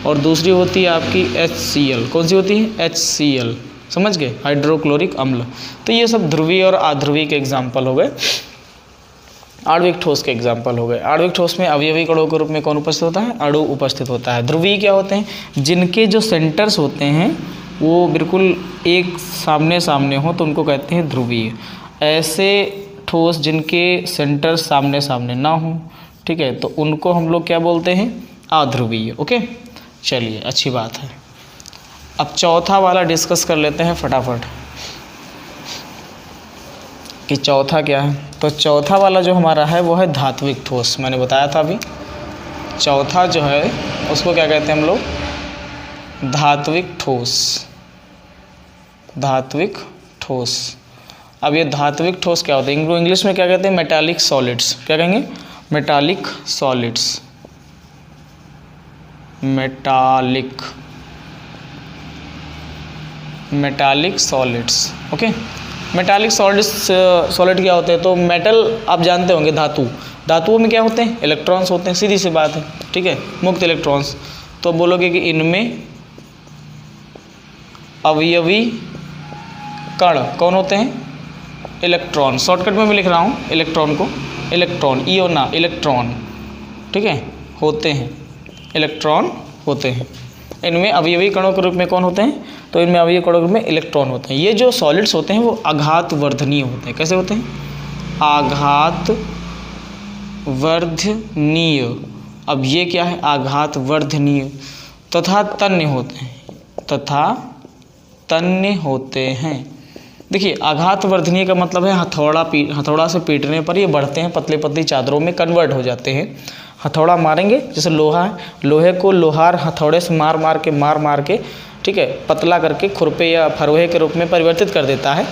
[SPEAKER 1] और दूसरी होती है आपकी HCl। कौन सी होती है? HCl, समझ गए, हाइड्रोक्लोरिक अम्ल। तो ये सब ध्रुवीय और अध्रुवीय के एग्जाम्पल हो गए, आणविक ठोस के एग्जाम्पल हो गए। आणविक ठोस में अवयवी कणों के रूप में कौन उपस्थित होता है? अणु उपस्थित होता है। ध्रुवीय क्या होते हैं? जिनके जो सेंटर्स होते हैं वो बिल्कुल एक सामने सामने हो तो उनको कहते हैं ध्रुवीय। ऐसे ठोस जिनके सेंटर सामने सामने ना हो, ठीक है, तो उनको हम लोग क्या बोलते हैं? अध्रुवीय, ओके। चलिए, अच्छी बात है। अब चौथा वाला डिस्कस कर लेते हैं फटाफट। कि चौथा क्या है। तो चौथा वाला जो हमारा है वो है धात्विक ठोस। मैंने बताया था अभी, चौथा जो है उसको क्या कहते हैं हम लोग, धात्विक ठोस। धात्विक ठोस। अब ये धात्विक ठोस क्या होता है, इंग्लिश में क्या कहते हैं, मेटालिक सॉलिड्स। क्या कहेंगे, metallic solids. Metallic solids. Okay, metallic solid क्या होते हैं, तो मेटल आप जानते होंगे, धातुओं में क्या होते हैं, इलेक्ट्रॉन्स होते हैं, सीधी सी बात है, ठीक है, मुक्त इलेक्ट्रॉन्स। तो बोलोगे कि इनमें अवयवी कण कौन होते हैं, इलेक्ट्रॉन। शॉर्टकट में मैं लिख रहा हूँ इलेक्ट्रॉन को, इलेक्ट्रॉन, ईओ ना, इलेक्ट्रॉन, ठीक है, होते हैं, इलेक्ट्रॉन होते हैं। इनमें अवयवी कणों के रूप में कौन होते हैं, तो इनमें अवयवी कणों के रूप में इलेक्ट्रॉन होते हैं। ये जो सॉलिड्स होते हैं वो आघात वर्धनीय होते हैं। कैसे होते हैं, आघात वर्धनीय। अब ये क्या है, आघात वर्धनीय। तथा तन्य होते हैं, तथा तन्य होते हैं। देखिए, आघात वर्धनीय का मतलब है हथौड़ा से पीटने पर ये बढ़ते हैं, पतली पतली चादरों में कन्वर्ट हो जाते हैं। हथौड़ा मारेंगे, जैसे लोहा है, लोहे को लोहार हथौड़े से मार मार के ठीक है, पतला करके खुरपे या फरोहे के रूप में परिवर्तित कर देता है।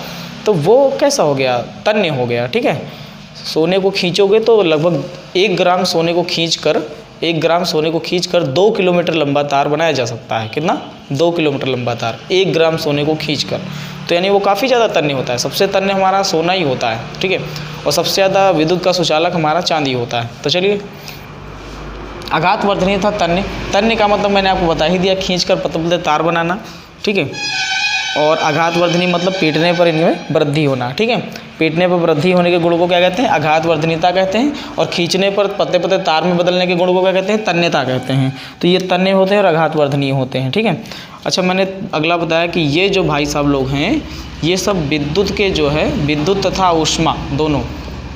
[SPEAKER 1] तो वो कैसा हो गया, तन्य हो गया, ठीक है। सोने को खींचोगे तो लगभग 1 ग्राम सोने को खींचकर 2 किलोमीटर लंबा तार बनाया जा सकता है। कितना, 2 किलोमीटर लंबा तार 1 ग्राम सोने को खींचकर। तो यानी वो काफ़ी ज़्यादा तन्य होता है। सबसे तन्य हमारा सोना ही होता है, ठीक है, और सबसे ज़्यादा विद्युत का सुचालक हमारा चांदी होता है। तो चलिए, आघात वर्धनीय था तन्य का मतलब मैंने आपको बता ही दिया, खींचकर पतले तार बनाना, ठीक है। और आघात वर्धनीय मतलब पीटने पर इनमें वृद्धि होना, ठीक है। पीटने पर वृद्धि होने के गुण को क्या कहते हैं, आघात वर्धनीयता कहते हैं। और खींचने पर पतले पतले तार में बदलने के गुण को क्या कहते हैं, तन्यता कहते हैं। तो ये तन्य होते हैं और आघात वर्धनीय होते हैं, ठीक है। अच्छा, मैंने अगला बताया कि ये जो भाई साहब लोग हैं, ये सब विद्युत के जो है, विद्युत तथा ऊष्मा दोनों,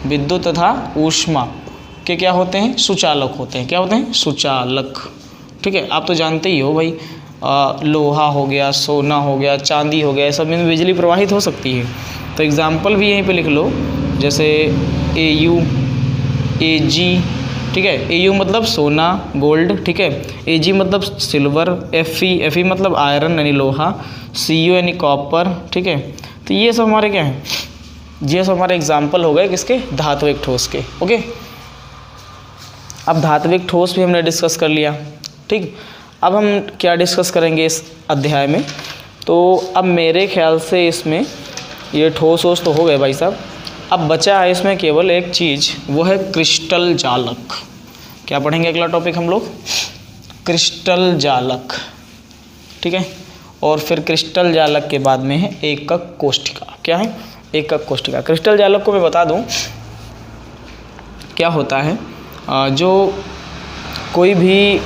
[SPEAKER 1] विद्युत तथा ऊष्मा के क्या होते हैं, सुचालक होते हैं। क्या होते हैं, सुचालक, ठीक है। आप तो जानते ही हो भाई, लोहा हो गया, सोना हो गया, चांदी हो गया, सब में बिजली प्रवाहित हो सकती है। तो एग्जाम्पल भी यहीं पे लिख लो, जैसे AU, AG, ठीक है। AU मतलब सोना, गोल्ड, ठीक है। AG मतलब सिल्वर, Fe मतलब आयरन यानी लोहा, Cu यानी कॉपर, ठीक है। तो ये सब हमारे क्या हैं, ये सब हमारे एग्जाम्पल हो गए किसके, धात्विक ठोस के। ओके, अब धात्विक ठोस भी हमने डिस्कस कर लिया, ठीक। अब हम क्या डिस्कस करेंगे इस अध्याय में, तो अब मेरे ख्याल से इसमें ये ठोस ओस तो हो गए भाई साहब। अब बचा है इसमें केवल एक चीज़, वो है क्रिस्टल जालक। क्या पढ़ेंगे अगला टॉपिक हम लोग, क्रिस्टल जालक, ठीक है। और फिर क्रिस्टल जालक के बाद में है एकक कोष्ठिका। क्या है, एकक कोष्ठिका। क्रिस्टल जालक को मैं बता दूं क्या होता है, जो कोई भी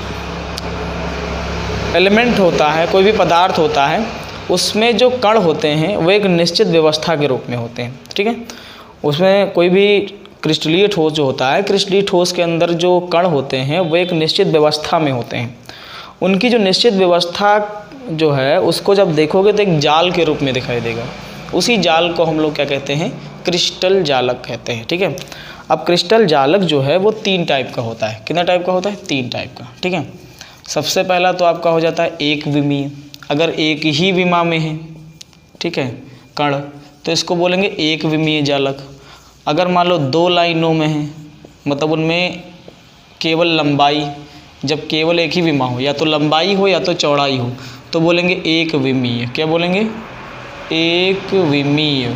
[SPEAKER 1] एलिमेंट होता है, कोई भी पदार्थ होता है, उसमें जो कण होते हैं वो एक निश्चित व्यवस्था के रूप में होते हैं, ठीक है। उसमें कोई भी क्रिस्टलीय ठोस जो होता है, क्रिस्टलीय ठोस के अंदर जो कण होते हैं वो एक निश्चित व्यवस्था में होते हैं। उनकी जो निश्चित व्यवस्था जो है उसको जब देखोगे तो एक जाल के रूप में दिखाई देगा। उसी जाल को हम लोग क्या कहते हैं, क्रिस्टल जालक कहते हैं, ठीक है। अब क्रिस्टल जालक जो है वो 3 टाइप का होता है। कितना टाइप का होता है, 3 टाइप का, ठीक है। सबसे पहला तो आपका हो जाता है एक विमीय। अगर एक ही विमा में है, ठीक है, कण, तो इसको बोलेंगे एक विमीय जालक। अगर मान लो 2 लाइनों में है, मतलब उनमें केवल लंबाई, जब केवल एक ही विमा हो, या तो लंबाई हो या तो चौड़ाई हो, तो बोलेंगे एक विमीय। क्या बोलेंगे, एक विमीय,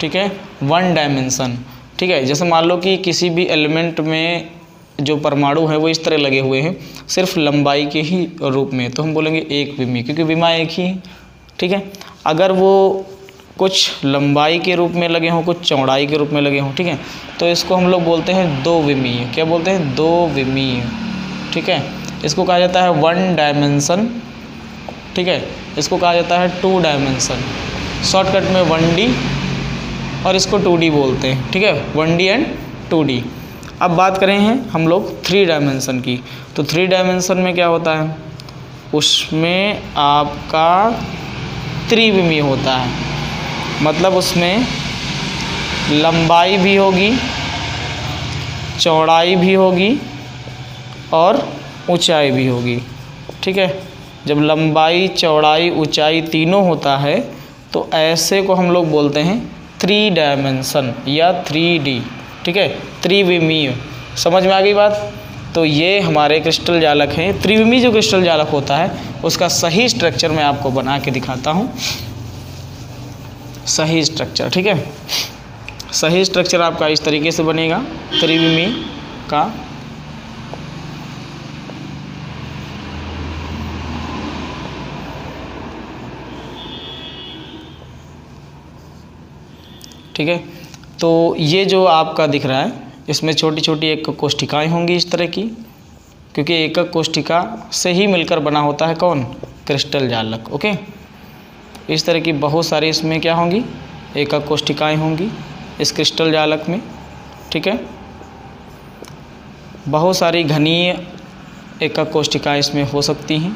[SPEAKER 1] ठीक है, 1 डायमेंशन, ठीक है। जैसे मान लो कि किसी भी एलिमेंट में जो परमाणु है वो इस तरह लगे हुए हैं, सिर्फ लंबाई के ही रूप में, तो हम बोलेंगे एक विमीय, क्योंकि विमा एक ही है, ठीक है। अगर वो कुछ लंबाई के रूप में लगे हों, कुछ चौड़ाई के रूप में लगे हों, ठीक है, तो इसको हम लोग बोलते हैं 2 विमीय। क्या बोलते हैं, 2 विमीय, ठीक है। इसको कहा जाता है 1 डायमेंशन, ठीक है। इसको कहा जाता है 2 डायमेंशन, शॉर्टकट में 1D, और इसको 2D बोलते हैं, ठीक है, 1D एंड 2D। अब बात करें हैं हम लोग 3 डायमेंशन की, तो 3 डायमेंशन में क्या होता है, उसमें आपका त्रिविमीय होता है, मतलब उसमें लंबाई भी होगी, चौड़ाई भी होगी और ऊंचाई भी होगी। ठीक है, जब लंबाई, चौड़ाई, ऊंचाई तीनों होता है तो ऐसे को हम लोग बोलते हैं 3 डायमेंशन या 3D। ठीक है, त्रिविमीय। समझ में आ गई बात? तो ये हमारे क्रिस्टल जालक हैं। त्रिविमीय जो क्रिस्टल जालक होता है उसका सही स्ट्रक्चर मैं आपको बना के दिखाता हूँ। सही स्ट्रक्चर, ठीक है, सही स्ट्रक्चर आपका इस तरीके से बनेगा त्रिविमीय का। ठीक है, तो ये जो आपका दिख रहा है इसमें छोटी छोटी एक कोष्ठिकाएँ होंगी इस तरह की, क्योंकि एकक कोष्ठिका से ही मिलकर बना होता है कौन? क्रिस्टल जालक। ओके, इस तरह की बहुत सारी इसमें क्या होंगी? एकक कोष्ठिकाएँ होंगी इस क्रिस्टल जालक में। ठीक है, बहुत सारी घनीय एकक कोष्ठिकाएँ इसमें हो सकती हैं।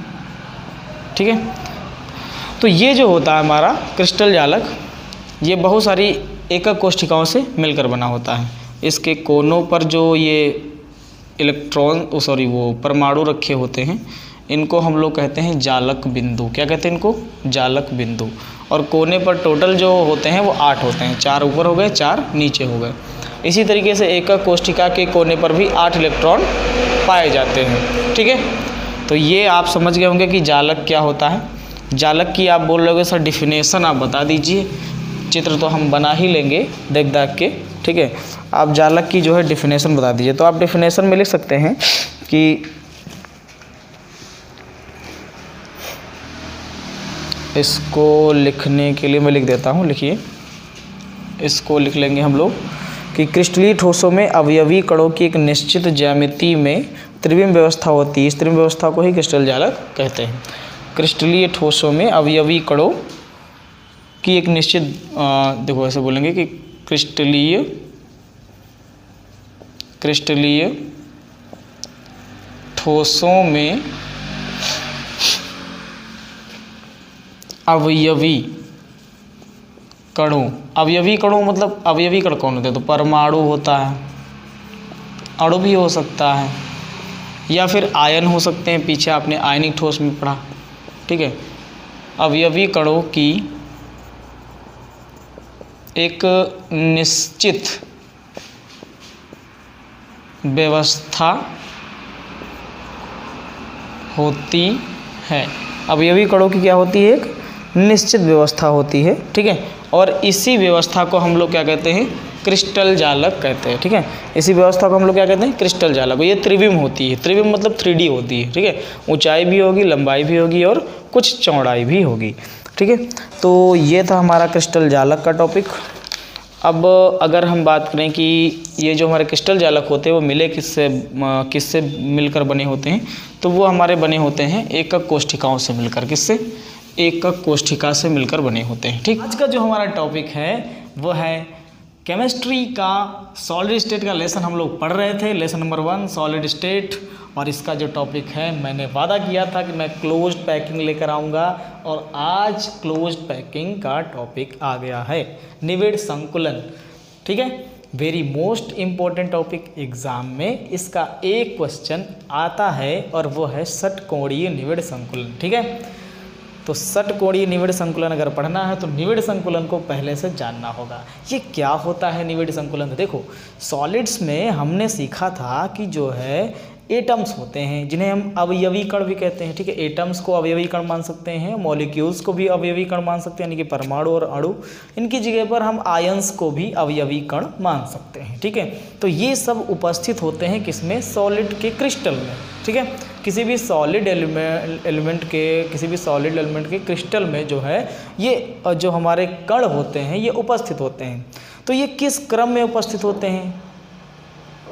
[SPEAKER 1] ठीक है, तो ये जो होता है हमारा क्रिस्टल जालक, ये बहुत सारी एकक कोष्ठिकाओं से मिलकर बना होता है। इसके कोनों पर जो ये वो परमाणु रखे होते हैं, इनको हम लोग कहते हैं जालक बिंदु। क्या कहते हैं इनको? जालक बिंदु। और कोने पर टोटल जो होते हैं वो 8 होते हैं, 4 ऊपर हो गए, 4 नीचे हो गए। इसी तरीके से एकक कोष्ठिका के कोने पर भी 8 इलेक्ट्रॉन पाए जाते हैं। ठीक है, तो ये आप समझ गए होंगे कि जालक क्या होता है। जालक की आप बोल रहे हो सर डिफिनेशन आप बता दीजिए। चित्र तो हम बना ही लेंगे देख दाख के। ठीक है, आप जालक की जो है डिफिनेशन बता दीजिए। तो आप डिफिनेशन में लिख सकते हैं कि इसको लिखने के लिए मैं लिख देता हूँ, लिखिए, इसको लिख लेंगे हम लोग कि क्रिस्टलीय ठोसों में अवयवी कणों की एक निश्चित ज्यामिति में त्रिविम व्यवस्था होती है। इस त्रिविम व्यवस्था को ही क्रिस्टल जालक कहते हैं। क्रिस्टलीय ठोसों में अवयवी कणों की एक निश्चित देखो ऐसे बोलेंगे कि क्रिस्टलीय ठोसों में अवयवी कणों मतलब अवयवी कण कौन होते हैं? तो परमाणु होता है, अणु भी हो सकता है, या फिर आयन हो सकते हैं। पीछे आपने आयनिक ठोस में पढ़ा। ठीक है, अवयवी कणों की एक निश्चित व्यवस्था होती है। अवयवी कणों की क्या होती है? एक निश्चित व्यवस्था होती है। ठीक है, और इसी व्यवस्था को हम लोग क्या कहते हैं? क्रिस्टल जालक कहते हैं। ठीक है, इसी व्यवस्था को हम लोग क्या कहते हैं? क्रिस्टल जालक। ये त्रिविम होती है। त्रिविम मतलब 3D होती है। ठीक है, ऊंचाई भी होगी, लंबाई भी होगी और कुछ चौड़ाई भी होगी। ठीक है, तो ये था हमारा क्रिस्टल जालक का टॉपिक। अब अगर हम बात करें कि ये जो हमारे क्रिस्टल जालक होते हैं वो मिले किससे मिलकर बने होते हैं, तो वो हमारे बने होते हैं एकक कोष्ठिकाओं से मिलकर। किससे? एकक कोष्ठिका से मिलकर बने होते हैं। ठीक, आज का जो हमारा टॉपिक है वो है केमिस्ट्री का सॉलिड स्टेट का लेसन हम लोग पढ़ रहे थे, लेसन नंबर 1 सॉलिड स्टेट। और इसका जो टॉपिक है, मैंने वादा किया था कि मैं क्लोज्ड पैकिंग लेकर आऊँगा, और आज क्लोज्ड पैकिंग का टॉपिक आ गया है, निविड़ संकुलन। ठीक है, very most important topic. Exam में इसका एक क्वेश्चन आता है और वो है षटकोणीय निविड़ संकुलन। ठीक है, तो षटकोणीय निविड़ संकुलन अगर पढ़ना है तो निविड़ संकुलन को पहले से जानना होगा। ये क्या होता है निविड़ संकुलन? देखो, सॉलिड्स में हमने सीखा था कि जो है एटम्स होते हैं जिन्हें हम अवयवी कण भी कहते हैं। ठीक है, एटम्स को अवयवी कण मान सकते हैं, मॉलिक्यूल्स को भी अवयवी कण मान सकते हैं, यानी कि परमाणु और अणु। इनकी जगह पर हम आयंस को भी अवयवी कण मान सकते हैं। ठीक है, तो ये सब उपस्थित होते हैं किसमें? सॉलिड के क्रिस्टल में। ठीक है, किसी भी सॉलिड एलिमेंट के क्रिस्टल में जो है ये जो हमारे कण होते हैं ये उपस्थित होते हैं। तो ये किस क्रम में उपस्थित होते हैं?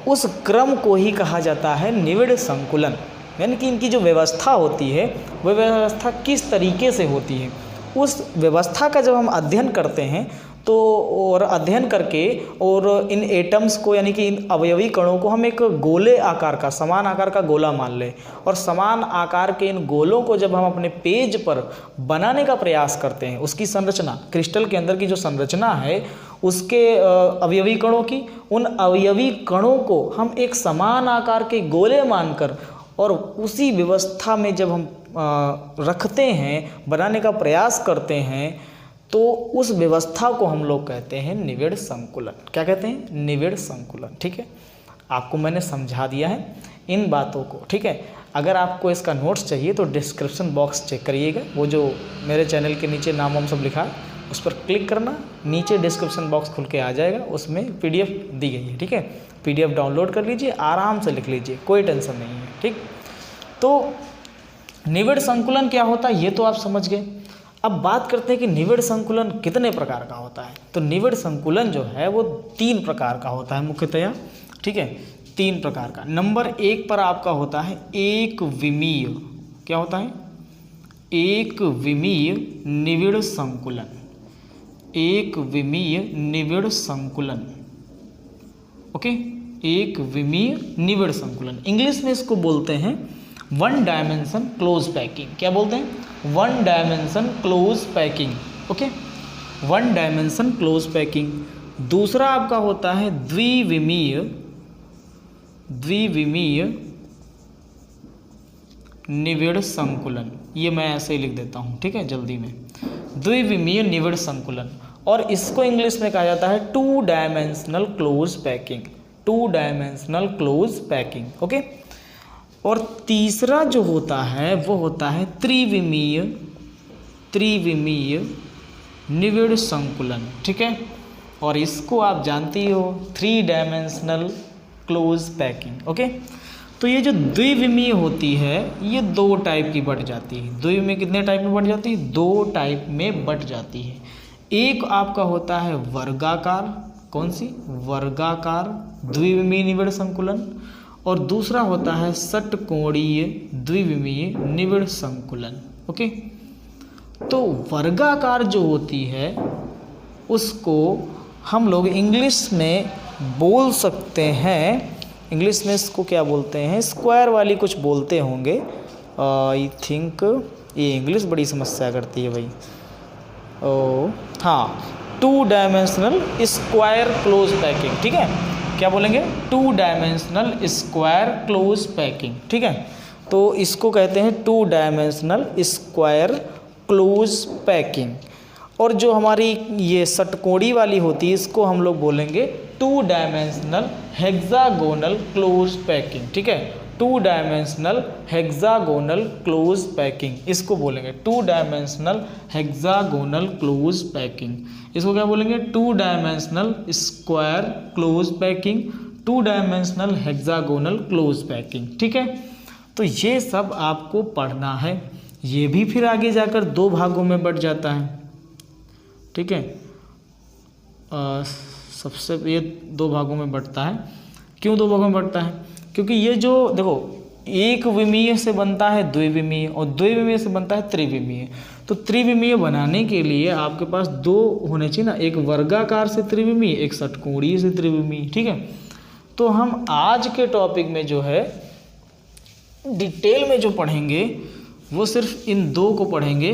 [SPEAKER 1] उस क्रम को ही कहा जाता है निविड़ संकुलन। यानी कि इनकी जो व्यवस्था होती है वह व्यवस्था किस तरीके से होती है, उस व्यवस्था का जब हम अध्ययन करते हैं तो और अध्ययन करके और इन एटम्स को यानी कि इन अवयवी कणों को हम एक गोले आकार का, समान आकार का गोला मान लें, और समान आकार के इन गोलों को जब हम अपने पेज पर बनाने का प्रयास करते हैं, उसकी संरचना, क्रिस्टल के अंदर की जो संरचना है उसके अवयवी कणों की, उन अवयवी कणों को हम एक समान आकार के गोले मानकर और उसी व्यवस्था में जब हम रखते हैं, बनाने का प्रयास करते हैं, तो उस व्यवस्था को हम लोग कहते हैं निविड़ संकुलन। क्या कहते हैं? निविड़ संकुलन। ठीक है, आपको मैंने समझा दिया है इन बातों को। ठीक है, अगर आपको इसका नोट्स चाहिए तो डिस्क्रिप्शन बॉक्स चेक करिएगा, वो जो मेरे चैनल के नीचे नाम वाम सब लिखा है उस पर क्लिक करना, नीचे डिस्क्रिप्शन बॉक्स खुल के आ जाएगा, उसमें PDF दी गई है। ठीक है, PDF डाउनलोड कर लीजिए, आराम से लिख लीजिए, कोई टेंशन नहीं है। ठीक, तो निविड़ संकुलन क्या होता है ये तो आप समझ गए। अब बात करते हैं कि निविड़ संकुलन कितने प्रकार का होता है। तो निविड़ संकुलन जो है वो 3 प्रकार का होता है मुख्यतया। ठीक है, 3 प्रकार का। नंबर 1 पर आपका होता है एक विमीय। क्या होता है? एक विमीय निविड़ संकुलन। एक विमीय निविड़ संकुलन। ओके, एक विमीय निविड़ संकुलन। इंग्लिश में इसको बोलते हैं वन डायमेंशन क्लोज पैकिंग। क्या बोलते हैं? One dimension close packing. Okay, one dimension close packing. दूसरा आपका होता है द्विविमीय निविड़ संकुलन। ये मैं ऐसे ही लिख देता हूँ, ठीक है, जल्दी में। द्विविमीय निविड़ संकुलन, और इसको इंग्लिश में कहा जाता है 2 dimensional close packing. 2 dimensional close packing. Okay, और तीसरा जो होता है वो होता है त्रिविमीय निविड़ संकुलन। ठीक है, और इसको आप जानती हो 3 डायमेंशनल क्लोज पैकिंग। ओके, तो ये जो द्विविमीय होती है ये 2 टाइप की बट जाती है। द्विविमीय कितने टाइप में बट जाती है? 2 टाइप में बट जाती है। एक आपका होता है वर्गाकार। कौन सी? वर्गाकार द्विविमीय निविड़ संकुलन। और दूसरा होता है षटकोणीय द्विविमीय निविड़ संकुलन। ओके, तो वर्गाकार जो होती है उसको हम लोग इंग्लिश में बोल सकते हैं, इंग्लिश में इसको क्या बोलते हैं? स्क्वायर वाली कुछ बोलते होंगे, आई थिंक। ये इंग्लिश बड़ी समस्या करती है भाई। हाँ, 2 डायमेंशनल स्क्वायर क्लोज पैकिंग। ठीक है, क्या बोलेंगे? 2 डायमेंशनल स्क्वायर क्लोज पैकिंग। ठीक है, तो इसको कहते हैं 2 डायमेंशनल स्क्वायर क्लोज पैकिंग। और जो हमारी ये षटकोणी वाली होती है इसको हम लोग बोलेंगे 2 डायमेंशनल हेक्सागोनल क्लोज पैकिंग। ठीक है, 2 डायमेंशनल हेक्सागोनल क्लोज पैकिंग इसको बोलेंगे 2 डायमेंशनल हेक्सागोनल क्लोज पैकिंग। इसको क्या बोलेंगे? 2 dimensional square close packing, 2 dimensional hexagonal close packing. ठीक है, तो ये सब आपको पढ़ना है। ये भी फिर आगे जाकर 2 भागों में बट जाता है। ठीक है, सबसे ये 2 भागों में बटता है। क्यों 2 भागों में बटता है? क्योंकि ये जो देखो, एक विमीय से बनता है द्विविमीय और द्विविमीय से बनता है त्रिविमीय। तो त्रिविमीय बनाने के लिए आपके पास 2 होने चाहिए ना, एक वर्गाकार से त्रिविमीय, एक षटकोणीय से त्रिविमीय। ठीक है, तो हम आज के टॉपिक में जो है डिटेल में जो पढ़ेंगे वो सिर्फ इन 2 को पढ़ेंगे।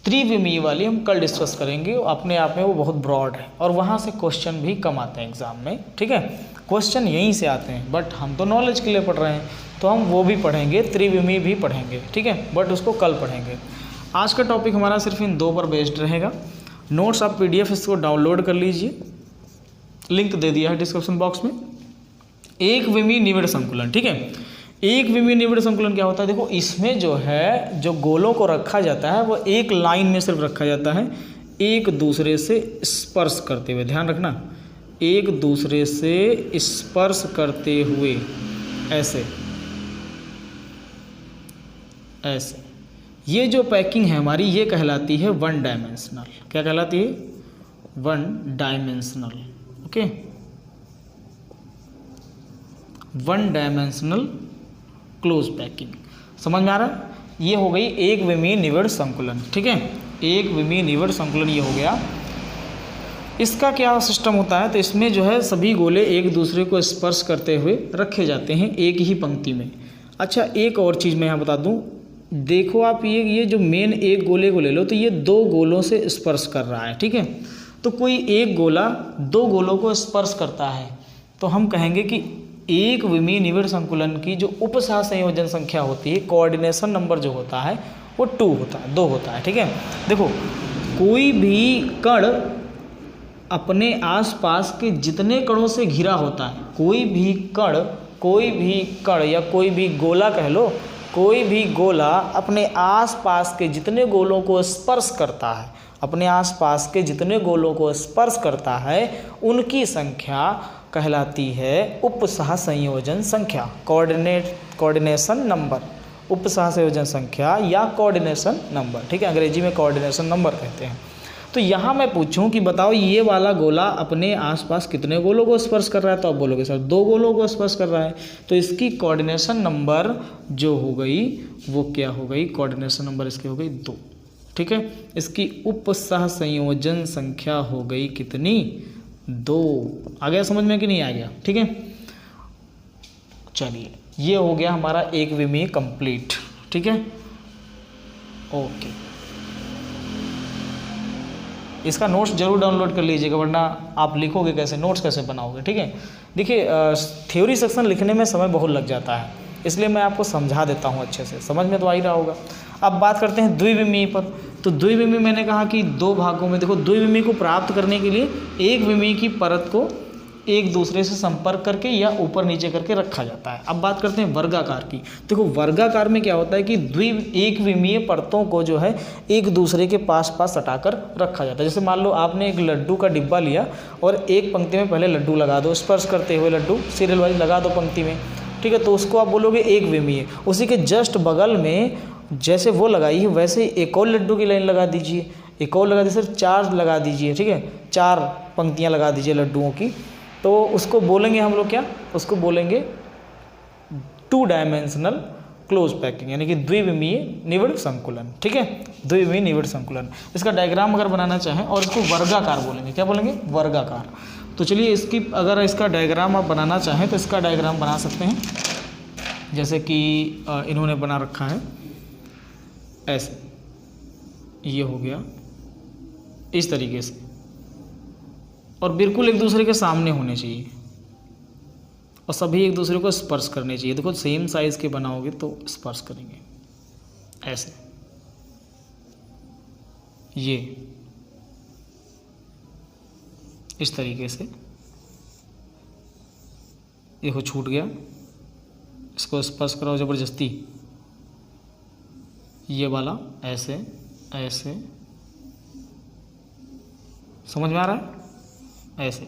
[SPEAKER 1] त्रिविमीय वाली हम कल डिस्कस करेंगे, अपने आप में वो बहुत ब्रॉड है और वहाँ से क्वेश्चन भी कम आते हैं एग्जाम में। ठीक है, क्वेश्चन यहीं से आते हैं, बट हम तो नॉलेज के लिए पढ़ रहे हैं तो हम वो भी पढ़ेंगे, त्रिविमीय भी पढ़ेंगे। ठीक है, बट उसको कल पढ़ेंगे। आज का टॉपिक हमारा सिर्फ इन 2 पर बेस्ड रहेगा। नोट्स आप PDF इसको डाउनलोड कर लीजिए, लिंक दे दिया है डिस्क्रिप्शन बॉक्स में। एक विमीय निविड़ संकुलन। ठीक है, एक विमीय निविड़ संकुलन क्या होता है? देखो, इसमें जो है जो गोलों को रखा जाता है वो एक लाइन में सिर्फ रखा जाता है, एक दूसरे से स्पर्श करते हुए। ध्यान रखना, एक दूसरे से स्पर्श करते हुए, ऐसे ऐसे। ये जो पैकिंग है हमारी ये कहलाती है 1 डायमेंशनल। क्या कहलाती है? 1 dimensional. Okay, 1 dimensional close packing. समझ में आ रहा? ये हो गई एक विमीय निविड़ संकुलन। ठीक है, एक विमीय निविड़ संकुलन ये हो गया। इसका क्या सिस्टम होता है, तो इसमें जो है सभी गोले एक दूसरे को स्पर्श करते हुए रखे जाते हैं एक ही पंक्ति में। अच्छा, एक और चीज़ मैं यहाँ बता दूँ, देखो आप ये जो मेन एक गोले को ले लो, तो ये दो गोलों से स्पर्श कर रहा है, ठीक है। तो कोई एक गोला दो गोलों को स्पर्श करता है, तो हम कहेंगे कि एक विमीय निविड़ संकुलन की जो उपसह संयोजन संख्या होती है, कोऑर्डिनेशन नंबर जो होता है वो 2 होता है, 2 होता है, ठीक है। देखो, कोई भी कण अपने आसपास के जितने कणों से घिरा होता है, कोई भी कण या कोई भी गोला कह लो, कोई भी गोला अपने आसपास के जितने गोलों को स्पर्श करता है, अपने आसपास के जितने गोलों को स्पर्श करता है, उनकी संख्या कहलाती है उपसह संयोजन संख्या, कोऑर्डिनेशन नंबर, उपसह संयोजन संख्या या कोऑर्डिनेशन नंबर, ठीक है। अंग्रेजी में कोऑर्डिनेशन नंबर कहते हैं। तो यहाँ मैं पूछूं कि बताओ ये वाला गोला अपने आसपास कितने गोलों को स्पर्श कर रहा है, तो आप बोलोगे सर 2 गोलों को स्पर्श कर रहा है, तो इसकी कोऑर्डिनेशन नंबर जो हो गई वो क्या हो गई, कोऑर्डिनेशन नंबर इसकी हो गई 2, ठीक है। इसकी उपसह संयोजन संख्या हो गई कितनी, 2। आ गया समझ में कि नहीं आ गया, ठीक है। चलिए, ये हो गया हमारा एक विमीय कंप्लीट, ठीक है, ओके। इसका नोट्स जरूर डाउनलोड कर लीजिएगा, वरना आप लिखोगे कैसे, नोट्स कैसे बनाओगे, ठीक है। देखिए, थ्योरी सेक्शन लिखने में समय बहुत लग जाता है, इसलिए मैं आपको समझा देता हूँ अच्छे से, समझ में तो आ ही रहा होगा। अब बात करते हैं द्विविमीय पर। तो द्विविमीय मैंने कहा कि 2 भागों में, देखो द्विविमीय को प्राप्त करने के लिए एक विमीय की परत को एक दूसरे से संपर्क करके या ऊपर नीचे करके रखा जाता है। अब बात करते हैं वर्गाकार की। देखो, वर्गाकार में क्या होता है कि एक विमीय परतों को जो है एक दूसरे के पास सटाकर रखा जाता है। जैसे मान लो आपने एक लड्डू का डिब्बा लिया और एक पंक्ति में पहले लड्डू लगा दो, स्पर्श करते हुए लड्डू सीरियल वाइज लगा दो पंक्ति में, ठीक है, तो उसको आप बोलोगे एक विमीय। उसी के जस्ट बगल में जैसे वो लगाई है वैसे एक और लड्डू की लाइन लगा दीजिए, एक और लगा दीजिए, सर 4 लगा दीजिए, ठीक है, 4 पंक्तियाँ लगा दीजिए लड्डुओं की, तो उसको बोलेंगे हम लोग क्या, उसको बोलेंगे 2 डायमेंशनल क्लोज पैकिंग, यानी कि द्विविमीय निविड़ संकुलन, ठीक है, द्विविमीय निविड़ संकुलन। इसका डायग्राम अगर बनाना चाहें और इसको वर्गाकार बोलेंगे, क्या बोलेंगे, वर्गाकार। तो चलिए, इसकी अगर इसका डायग्राम आप बनाना चाहें तो इसका डायग्राम बना सकते हैं, जैसे कि इन्होंने बना रखा है ऐसे, ये हो गया इस तरीके से, और बिल्कुल एक दूसरे के सामने होने चाहिए और सभी एक दूसरे को स्पर्श करने चाहिए। देखो, सेम साइज के बनाओगे तो स्पर्श करेंगे ऐसे, ये इस तरीके से, देखो छूट गया, इसको स्पर्श कराओ ज़बरदस्ती, ये वाला ऐसे ऐसे, समझ में आ रहा है, ऐसे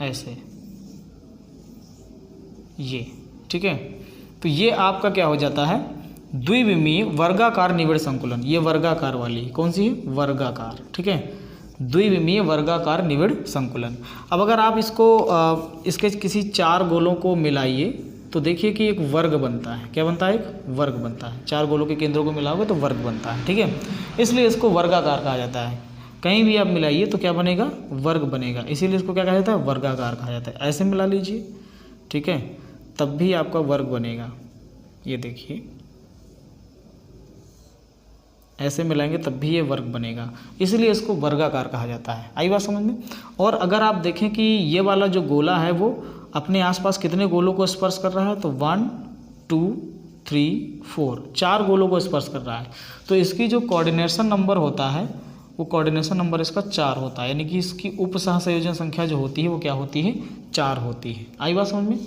[SPEAKER 1] ऐसे, ये, ठीक है। तो ये आपका क्या हो जाता है, द्विविमीय वर्गाकार निविड़ संकुलन। ये वर्गाकार वाली कौन सी है, वर्गाकार, ठीक है, द्विविमीय वर्गाकार निविड़ संकुलन। अब अगर आप इसको इसके किसी 4 गोलों को मिलाइए तो देखिए कि एक वर्ग बनता है। क्या बनता है, एक वर्ग बनता है। 4 गोलों के केंद्रों को मिलाओगे तो वर्ग बनता है, ठीक है, इसलिए इसको वर्गाकार कहा जाता है। कहीं भी आप मिलाइए तो क्या बनेगा, वर्ग बनेगा, इसीलिए इसको क्या कहा जाता है, वर्गाकार कहा जाता है। ऐसे मिला लीजिए, ठीक है, तब भी आपका वर्ग बनेगा। ये देखिए, ऐसे मिलाएंगे तब भी ये वर्ग बनेगा, इसलिए इसको वर्गाकार कहा जाता है। आई बात समझ में। और अगर आप देखें कि ये वाला जो गोला है वो अपने आसपास कितने गोलों को स्पर्श कर रहा है, तो 1 2 3 4 4 गोलों को स्पर्श कर रहा है। तो इसकी जो कोऑर्डिनेशन नंबर होता है वो कोऑर्डिनेशन नंबर इसका 4 होता है, यानी कि इसकी उपसह संयोजन संख्या जो होती है वो क्या होती है, 4 होती है। आई बात समझ में।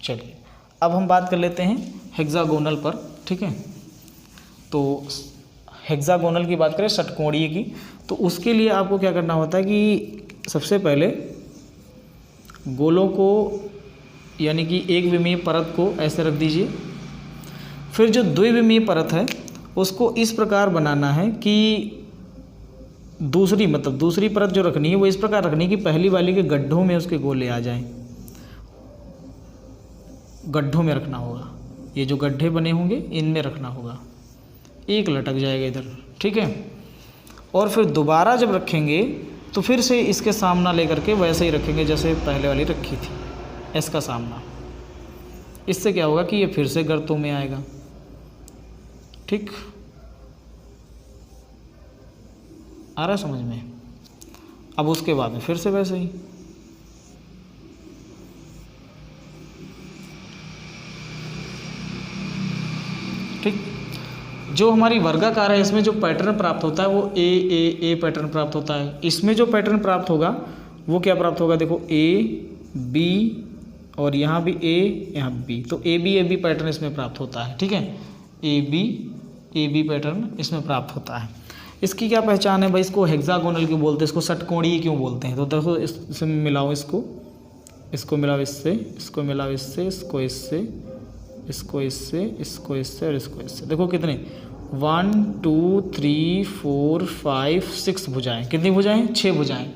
[SPEAKER 1] चलिए, अब हम बात कर लेते हैं हेक्सागोनल पर, ठीक है। तो हेक्सागोनल की बात करें, षटकोणीय की, तो उसके लिए आपको क्या करना होता है कि सबसे पहले गोलों को, यानी कि एक विमीय परत को ऐसे रख दीजिए। फिर जो द्विविमीय परत है उसको इस प्रकार बनाना है कि दूसरी परत जो रखनी है वो इस प्रकार रखनी है कि पहली वाली के गड्ढों में उसके गोले आ जाएं, गड्ढों में रखना होगा। ये जो गड्ढे बने होंगे इनमें रखना होगा, एक लटक जाएगा इधर, ठीक है। और फिर दोबारा जब रखेंगे तो फिर से इसके सामना लेकर के वैसे ही रखेंगे जैसे पहले वाली रखी थी, एस का सामना। इससे क्या होगा कि ये फिर से गर्तों में आएगा। ठीक, आ रहा है समझ में? अब उसके बाद में फिर से वैसे ही। ठीक, जो हमारी वर्गाकार है इसमें जो पैटर्न प्राप्त होता है वो ए पैटर्न प्राप्त होता है। इसमें जो पैटर्न प्राप्त होगा वो क्या प्राप्त होगा? देखो ए बी और यहाँ भी ए, यहाँ बी, तो ए बी पैटर्न इसमें प्राप्त होता है। ठीक है, ए बी पैटर्न इसमें प्राप्त होता है। इसकी क्या पहचान है भाई? इसको हेक्सागोनल क्यों बोलते हैं, इसको षटकोणीय क्यों बोलते हैं? तो देखो इससे मिलाओ, इसको मिलाओ इससे, इसको मिलाओ इससे, इसको इससे, इसको इससे, इसको इससे और इसको इससे। देखो कितने 1 2 3 4 5 6 भुजाएं। कितनी भुजाएं? 6 भुजाएं।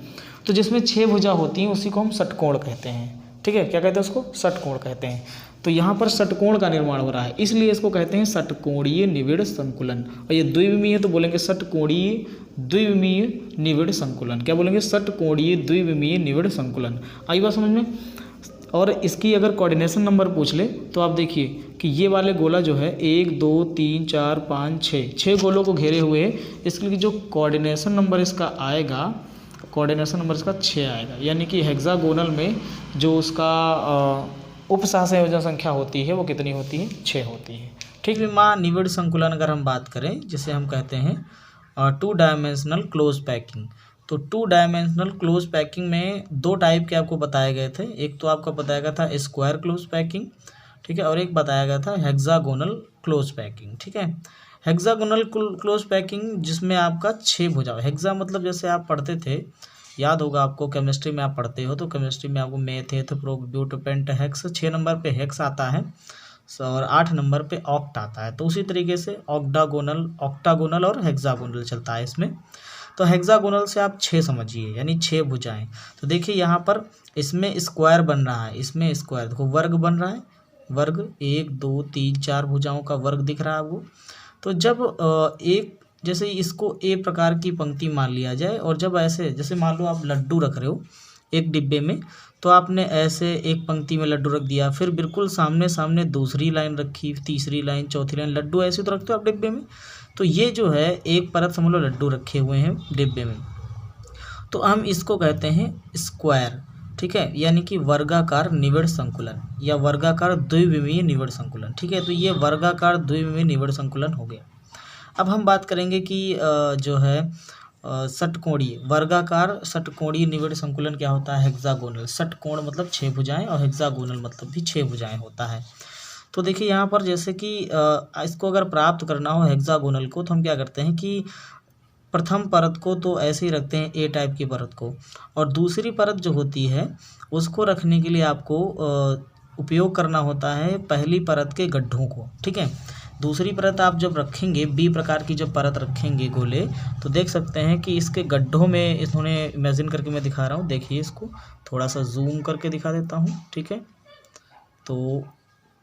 [SPEAKER 1] तो जिसमें 6 भुजा होती हैं उसी को हम षटकोण कहते हैं। ठीक है, क्या कहते हैं उसको? षटकोण कहते हैं। तो यहाँ पर षटकोण का निर्माण हो रहा है, इसलिए इसको कहते हैं षटकोणीय निविड़ संकुलन। और ये द्विविमीय है तो बोलेंगे षटकोणीय द्विविमीय निविड़ संकुलन। क्या बोलेंगे? षटकोणीय द्विविमीय निविड़ संकुलन। आई बात समझ में? और इसकी अगर कोऑर्डिनेशन नंबर पूछ ले तो आप देखिए कि ये वाले गोला जो है 1 2 3 4 5 6 गोलों को घेरे हुए है। इसके लिए जो कोऑर्डिनेशन नंबर इसका आएगा, कोऑर्डिनेशन नंबर इसका 6 आएगा। यानी कि हेक्सागोनल में जो उसका उपसहसंयोजन संख्या होती है वो कितनी होती है? 6 होती है। ठीक है, माँ निविड़ संकुलन अगर हम बात करें जिसे हम कहते हैं 2 डायमेंशनल क्लोज पैकिंग। तो 2 डायमेंशनल क्लोज पैकिंग में 2 टाइप के आपको बताए गए थे। एक तो आपको बताया गया था स्क्वायर क्लोज पैकिंग, ठीक है, और एक बताया गया था हेक्सागोनल क्लोज पैकिंग। ठीक है, हेक्सागोनल क्लोज पैकिंग जिसमें आपका 6 भुजा, हेक्सा मतलब जैसे आप पढ़ते थे, याद होगा आपको, केमिस्ट्री में आप पढ़ते हो तो केमिस्ट्री में आपको मेथ प्रोब्यूट पेंट हेक्स 6 नंबर पे हेक्स आता है और 8 नंबर पे ऑक्ट आता है। तो उसी तरीके से ऑक्टागोनल और हेक्सागोनल चलता है इसमें। तो हेक्सागोनल से आप 6 समझिए, यानी 6 भुजाएं। तो देखिए यहाँ पर इसमें स्क्वायर बन रहा है, इसमें स्क्वायर देखो वर्ग बन रहा है, वर्ग 1 2 3 4 भुजाओं का वर्ग दिख रहा है वो। तो जब एक जैसे इसको ए प्रकार की पंक्ति मान लिया जाए और जब ऐसे जैसे मान लो आप लड्डू रख रहे हो एक डिब्बे में, तो आपने ऐसे एक पंक्ति में लड्डू रख दिया, फिर बिल्कुल सामने सामने दूसरी लाइन रखी, तीसरी लाइन, चौथी लाइन, लड्डू ऐसे तो रखते हो आप डिब्बे में। तो ये जो है एक परत समझ लो लड्डू रखे हुए हैं डिब्बे में, तो हम इसको कहते हैं स्क्वायर। ठीक है, यानी कि वर्गाकार निविड़ संकुलन या वर्गाकार द्विविमीय निविड़ संकुलन। ठीक है, तो ये वर्गाकार द्विविमीय निविड़ संकुलन हो गया। अब हम बात करेंगे कि जो है षटकोणीय वर्गाकार षटकोणीय निविड़ संकुलन क्या होता है? हेक्सागोनल। षटकोण मतलब 6 भुजाएं और हेक्सागोनल मतलब भी 6 भुजाएं होता है। तो देखिए यहाँ पर जैसे कि इसको अगर प्राप्त करना हो हेक्सागोनल को, तो हम क्या करते हैं कि प्रथम परत को तो ऐसे ही रखते हैं ए टाइप की परत को, और दूसरी परत जो होती है उसको रखने के लिए आपको उपयोग करना होता है पहली परत के गड्ढों को। ठीक है, दूसरी परत आप जब रखेंगे बी प्रकार की जब परत रखेंगे गोले, तो देख सकते हैं कि इसके गड्ढों में इन्होंने इमेजिन करके मैं दिखा रहा हूँ, देखिए इसको थोड़ा सा जूम करके दिखा देता हूँ। ठीक है, तो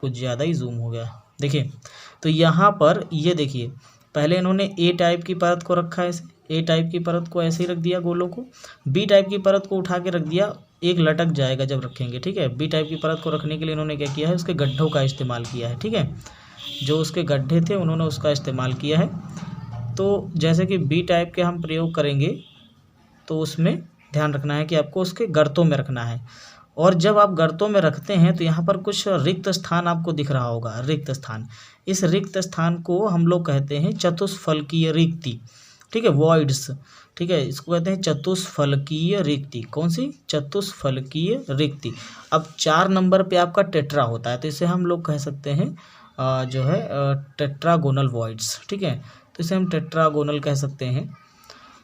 [SPEAKER 1] कुछ ज़्यादा ही जूम हो गया, देखिए। तो यहाँ पर ये देखिए पहले इन्होंने ए टाइप की परत को रखा है, ऐसे ए टाइप की परत को ऐसे ही रख दिया गोलों को, बी टाइप की परत को उठा के रख दिया, एक लटक जाएगा जब रखेंगे। ठीक है, बी टाइप की परत को रखने के लिए इन्होंने क्या किया है, उसके गड्ढों का इस्तेमाल किया है। ठीक है, जो उसके गड्ढे थे उन्होंने उसका इस्तेमाल किया है। तो जैसे कि बी टाइप के हम प्रयोग करेंगे तो उसमें ध्यान रखना है कि आपको उसके गर्तों में रखना है, और जब आप गर्तों में रखते हैं तो यहाँ पर कुछ रिक्त स्थान आपको दिख रहा होगा, रिक्त स्थान। इस रिक्त स्थान को हम लोग कहते हैं चतुष्फलकीय रिक्ति। ठीक है, वॉइड्स। ठीक है, इसको कहते हैं चतुष्फलकीय रिक्ति। कौन सी? चतुष्फलकीय रिक्ति। अब 4 नंबर पे आपका टेट्रा होता है, तो इसे हम लोग कह सकते हैं जो है टेट्रागोनल वॉइड्स। ठीक है, तो इसे हम टेट्रागोनल कह सकते हैं।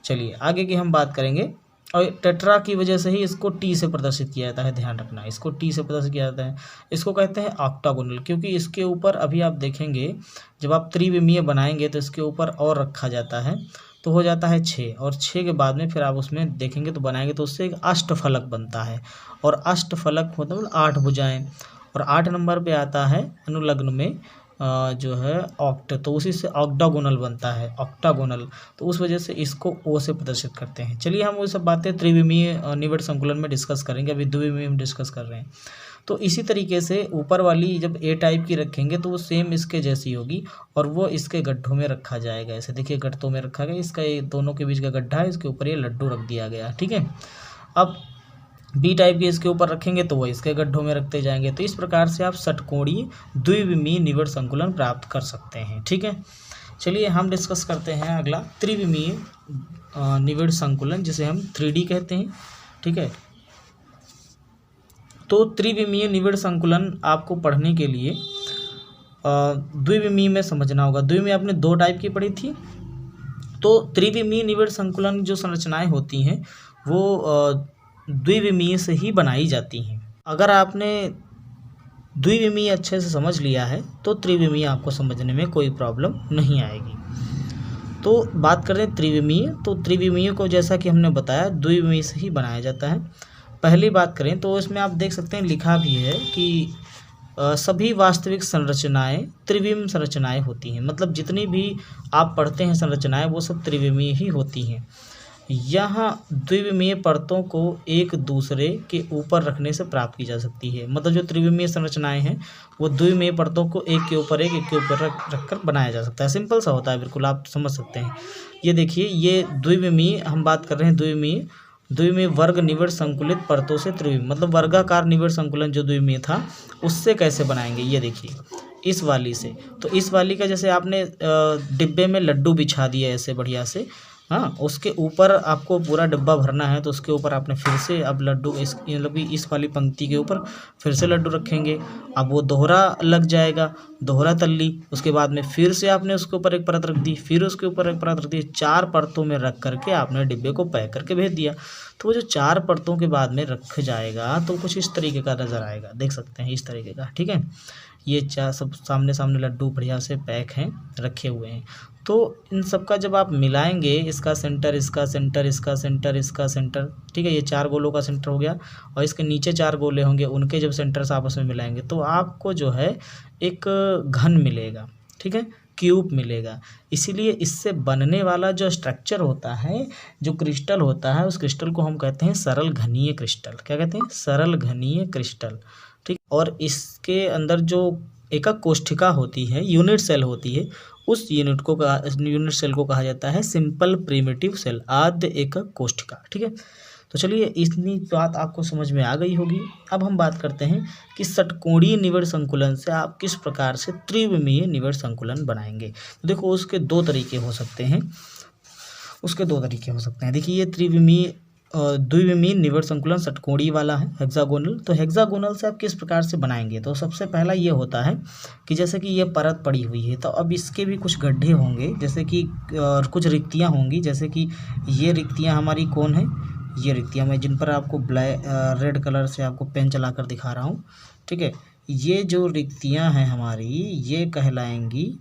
[SPEAKER 1] चलिए आगे की हम बात करेंगे, और टेट्रा की वजह से ही इसको टी से प्रदर्शित किया जाता है, ध्यान रखना, इसको टी से प्रदर्शित किया जाता है। इसको कहते हैं ऑक्टागोनल, क्योंकि इसके ऊपर अभी आप देखेंगे जब आप त्रिविमीय बनाएंगे तो इसके ऊपर और रखा जाता है, तो हो जाता है 6, और 6 के बाद में फिर आप उसमें देखेंगे तो बनाएंगे तो उससे एक अष्टफलक बनता है, और अष्टफलक मतलब 8 भुजाएं। और 8 नंबर पे आता है अनुलग्न में जो है ऑक्ट, तो उसी से ऑक्टागोनल बनता है, ऑक्टागोनल, तो उस वजह से इसको ओ से प्रदर्शित करते हैं। चलिए हम वो सब बातें त्रिविमीय निविड़ संकुलन में डिस्कस करेंगे, अभी द्विविमीय में डिस्कस कर रहे हैं। तो इसी तरीके से ऊपर वाली जब ए टाइप की रखेंगे तो वो सेम इसके जैसी होगी और वो इसके गड्ढों में रखा जाएगा। ऐसे देखिए गड्ढों में रखा गया, इसका ये दोनों के बीच का गड्ढा है, इसके ऊपर ये लड्डू रख दिया गया, ठीक है। अब बी टाइप के इसके ऊपर रखेंगे तो वो इसके गड्ढों में रखते जाएंगे। तो इस प्रकार से आप षटकोणीय द्विविमीय निविड़ संकुलन प्राप्त कर सकते हैं, ठीक है। चलिए हम डिस्कस करते हैं अगला त्रिविमीय निविड़ संकुलन, जिसे हम 3D कहते हैं, ठीक है। तो त्रिविमीय निविड़ संकुलन आपको पढ़ने के लिए द्विविमीय में समझना होगा। द्विविमीय आपने 2 टाइप की पढ़ी थी, तो त्रिविमीय निविड़ संकुलन जो संरचनाएं होती हैं वो द्विविमीय से ही बनाई जाती हैं। अगर आपने द्विविमीय अच्छे से समझ लिया है तो त्रिविमीय आपको समझने में कोई प्रॉब्लम नहीं आएगी। तो बात करें त्रिविमीय, तो त्रिविमीय को जैसा कि हमने बताया द्विविमीय से ही बनाया जाता है। पहली बात करें तो इसमें आप देख सकते हैं लिखा भी है कि सभी वास्तविक संरचनाएं त्रिविम संरचनाएं होती हैं, मतलब जितनी भी आप पढ़ते हैं संरचनाएं वो सब त्रिविमीय ही होती हैं। यहाँ द्विविमीय परतों को एक दूसरे के ऊपर रखने से प्राप्त की जा सकती है, मतलब जो त्रिविमीय संरचनाएं हैं वो द्विविमीय परतों को एक के ऊपर रख कर बनाया जा सकता है। सिंपल सा होता है, बिल्कुल आप समझ सकते हैं। ये देखिए, ये द्विविमीय हम बात कर रहे हैं, द्विविमीय वर्ग निविड़ संकुलित परतों से त्रिविमीय, मतलब वर्गाकार निविड़ संकुलन जो द्विविमीय था उससे कैसे बनाएंगे। ये देखिए इस वाली से, तो इस वाली का जैसे आपने डिब्बे में लड्डू बिछा दिया ऐसे बढ़िया से, हाँ, उसके ऊपर आपको पूरा डिब्बा भरना है, तो उसके ऊपर आपने फिर से अब लड्डू मतलब इस वाली पंक्ति के ऊपर फिर से लड्डू रखेंगे। अब वो दोहरा लग जाएगा, दोहरा तल्ली, उसके बाद में फिर से आपने उसके ऊपर एक परत रख दी, फिर उसके ऊपर एक परत रख दी, 4 परतों में रख करके आपने डिब्बे को पैक करके भेज दिया। तो वो जो 4 परतों के बाद में रख जाएगा तो कुछ इस तरीके का नज़र आएगा, देख सकते हैं इस तरीके का, ठीक है। ये 4 सब सामने सामने लड्डू बढ़िया से पैक हैं, रखे हुए हैं। तो इन सब का जब आप मिलाएंगे, इसका सेंटर, इसका सेंटर, इसका सेंटर, इसका सेंटर, ठीक है, ये 4 गोलों का सेंटर हो गया, और इसके नीचे 4 गोले होंगे, उनके जब सेंटर्स आपस में मिलाएंगे तो आपको जो है एक घन मिलेगा, ठीक है, क्यूब मिलेगा। इसीलिए इससे बनने वाला जो स्ट्रक्चर होता है, जो क्रिस्टल होता है, उस क्रिस्टल को हम कहते हैं सरल घनीय क्रिस्टल। क्या कहते हैं? सरल घनीय क्रिस्टल, ठीक। और इसके अंदर जो एकक कोष्ठिका होती है, यूनिट सेल होती है, उस यूनिट सेल को कहा जाता है सिंपल प्रिमिटिव सेल, आद्य एकक कोष्ठिका, ठीक है। तो चलिए इतनी बात आपको समझ में आ गई होगी। अब हम बात करते हैं कि षटकोणीय निविड़ संकुलन से आप किस प्रकार से त्रिविमीय निविड़ संकुलन बनाएंगे। तो देखो उसके 2 तरीके हो सकते हैं, देखिए ये द्विविमीय निविड़ संकुलन षटकोणीय वाला है, हेक्सागोनल। तो हेक्सागोनल से आप किस प्रकार से बनाएंगे, तो सबसे पहला ये होता है कि जैसे कि ये परत पड़ी हुई है, तो अब इसके भी कुछ गड्ढे होंगे, जैसे कि कुछ रिक्तियाँ होंगी, जैसे कि ये रिक्तियाँ हमारी कौन है, ये रिक्तियाँ मैं जिन पर आपको रेड कलर से आपको पेन चला कर दिखा रहा हूँ, ठीक है। ये जो रिक्तियाँ हैं हमारी, ये कहलाएंगी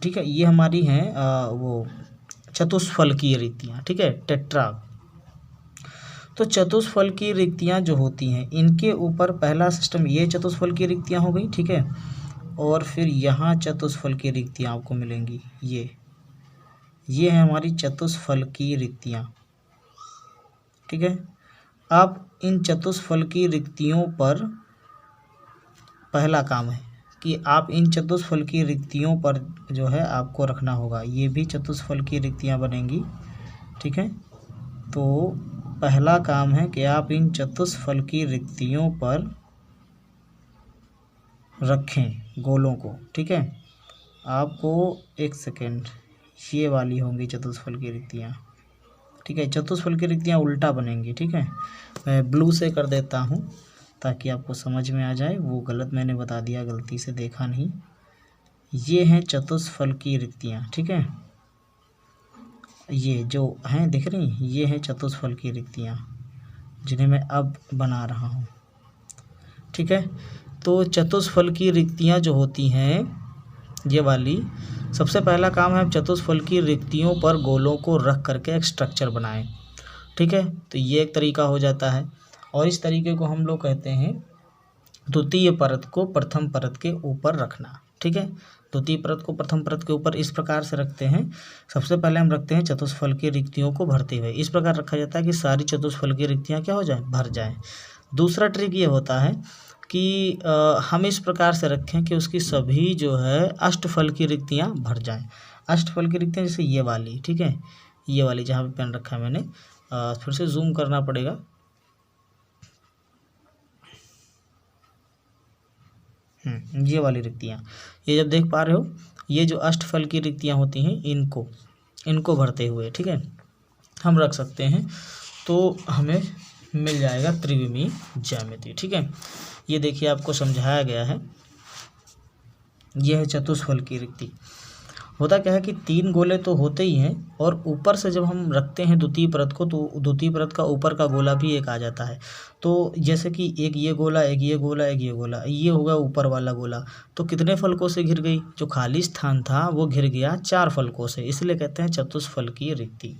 [SPEAKER 1] ठीक है, ये हमारी हैं वो चतुष्फलकीय रिक्तियाँ, ठीक है, टेट्रा। तो चतुष्फलकीय रिक्तियाँ जो होती हैं, इनके ऊपर पहला सिस्टम ये चतुष्फलकीय रिक्तियाँ हो गई, ठीक है। और फिर यहाँ चतुष्फलकीय रिक्तियाँ आपको मिलेंगी, ये है हमारी चतुष्फलकीय रिक्तियाँ, ठीक है। अब इन चतुष्फलकीय रिक्तियों पर पहला काम है कि आप इन चतुष्फलकीय रिक्तियों पर जो है आपको रखना होगा, ये भी चतुष्फलकीय रिक्तियाँ बनेंगी, ठीक है। तो पहला काम है कि आप इन चतुष्फलकीय रिक्तियों पर रखें गोलों को, ठीक है। आपको एक सेकेंड, ये वाली होंगी चतुष्फलकीय रिक्तियाँ, ठीक है। चतुष्फलकीय रिक्तियाँ उल्टा बनेंगी, ठीक है। मैं ब्लू से कर देता हूँ ताकि आपको समझ में आ जाए, वो गलत मैंने बता दिया, गलती से देखा नहीं। ये हैं चतुष्फलकीय रिक्तियाँ, ठीक है, ये जो हैं दिख रही, ये हैं चतुष्फलकीय रिक्तियाँ जिन्हें मैं अब बना रहा हूँ, ठीक है। तो चतुष्फलकीय रिक्तियाँ जो होती हैं ये वाली, सबसे पहला काम है चतुष्फलकीय रिक्तियों पर गोलों को रख करके एक स्ट्रक्चर बनाएं, ठीक है। तो ये एक तरीका हो जाता है। और इस तरीके को हम लोग कहते हैं द्वितीय परत को प्रथम परत के ऊपर रखना। ठीक है, द्वितीय परत को प्रथम परत के ऊपर इस प्रकार से रखते हैं। सबसे पहले हम रखते हैं चतुष्फलकीय रिक्तियों को भरते हुए। इस प्रकार रखा जाता है कि सारी चतुष्फलकीय रिक्तियाँ क्या हो जाए, भर जाएं। दूसरा ट्रिक ये होता है कि हम इस प्रकार से रखें कि उसकी सभी जो है अष्टफलकीय रिक्तियाँ भर जाएं। अष्टफलकीय रिक्तियाँ जैसे ये वाली, ठीक है, ये वाली जहाँ पे पेन रखा है मैंने, फिर से जूम करना पड़ेगा। ये वाली रिक्तियाँ, ये जब देख पा रहे हो, ये जो अष्टफल की रिक्तियाँ होती हैं इनको भरते हुए, ठीक है, हम रख सकते हैं। तो हमें मिल जाएगा त्रिविमीय ज्यामिति। ठीक है, ये देखिए आपको समझाया गया है। यह है चतुष्फल की रिक्ति। होता क्या है कि 3 गोले तो होते ही हैं, और ऊपर से जब हम रखते हैं द्वितीय परत को, तो द्वितीय परत का ऊपर का गोला भी एक आ जाता है। तो जैसे कि एक ये गोला, एक ये गोला, एक ये गोला, ये होगा ऊपर वाला गोला। तो कितने फलकों से घिर गई, जो खाली स्थान था वो घिर गया 4 फलकों से, इसलिए कहते हैं चतुष्फलकीय रिक्ति।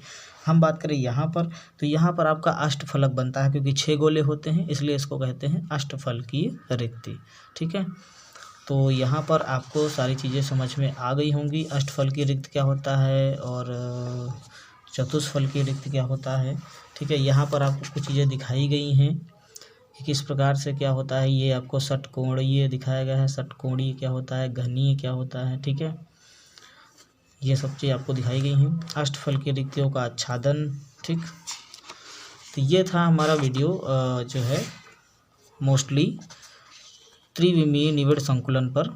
[SPEAKER 1] हम बात करें यहाँ पर, तो यहाँ पर आपका अष्टफलक बनता है, क्योंकि 6 गोले होते हैं, इसलिए इसको कहते हैं अष्टफलकीय रिक्ति। ठीक है, तो यहाँ पर आपको सारी चीज़ें समझ में आ गई होंगी। अष्टफल की रिक्त क्या होता है और चतुष्फल की रिक्त क्या होता है। ठीक है, यहाँ पर आपको कुछ चीज़ें दिखाई गई हैं कि किस प्रकार से क्या होता है। ये आपको षटकोणीय दिखाया गया है, षटकोणीय क्या होता है, घनीय क्या होता है। ठीक है, ये सब चीज़ आपको दिखाई गई हैं। अष्टफल की रिक्तियों का आच्छादन। ठीक, तो ये था हमारा वीडियो जो है मोस्टली त्रिविमीय निविड़ संकुलन पर।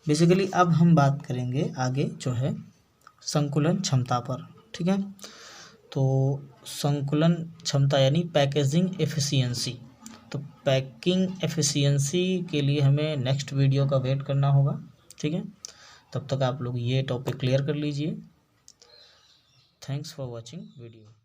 [SPEAKER 1] बेसिकली अब हम बात करेंगे आगे जो है संकुलन क्षमता पर। ठीक है, तो संकुलन क्षमता यानी पैकेजिंग एफिशिएंसी। तो पैकिंग एफिशिएंसी के लिए हमें नेक्स्ट वीडियो का वेट करना होगा। ठीक है, तब तक आप लोग ये टॉपिक क्लियर कर लीजिए। Thanks for watching video.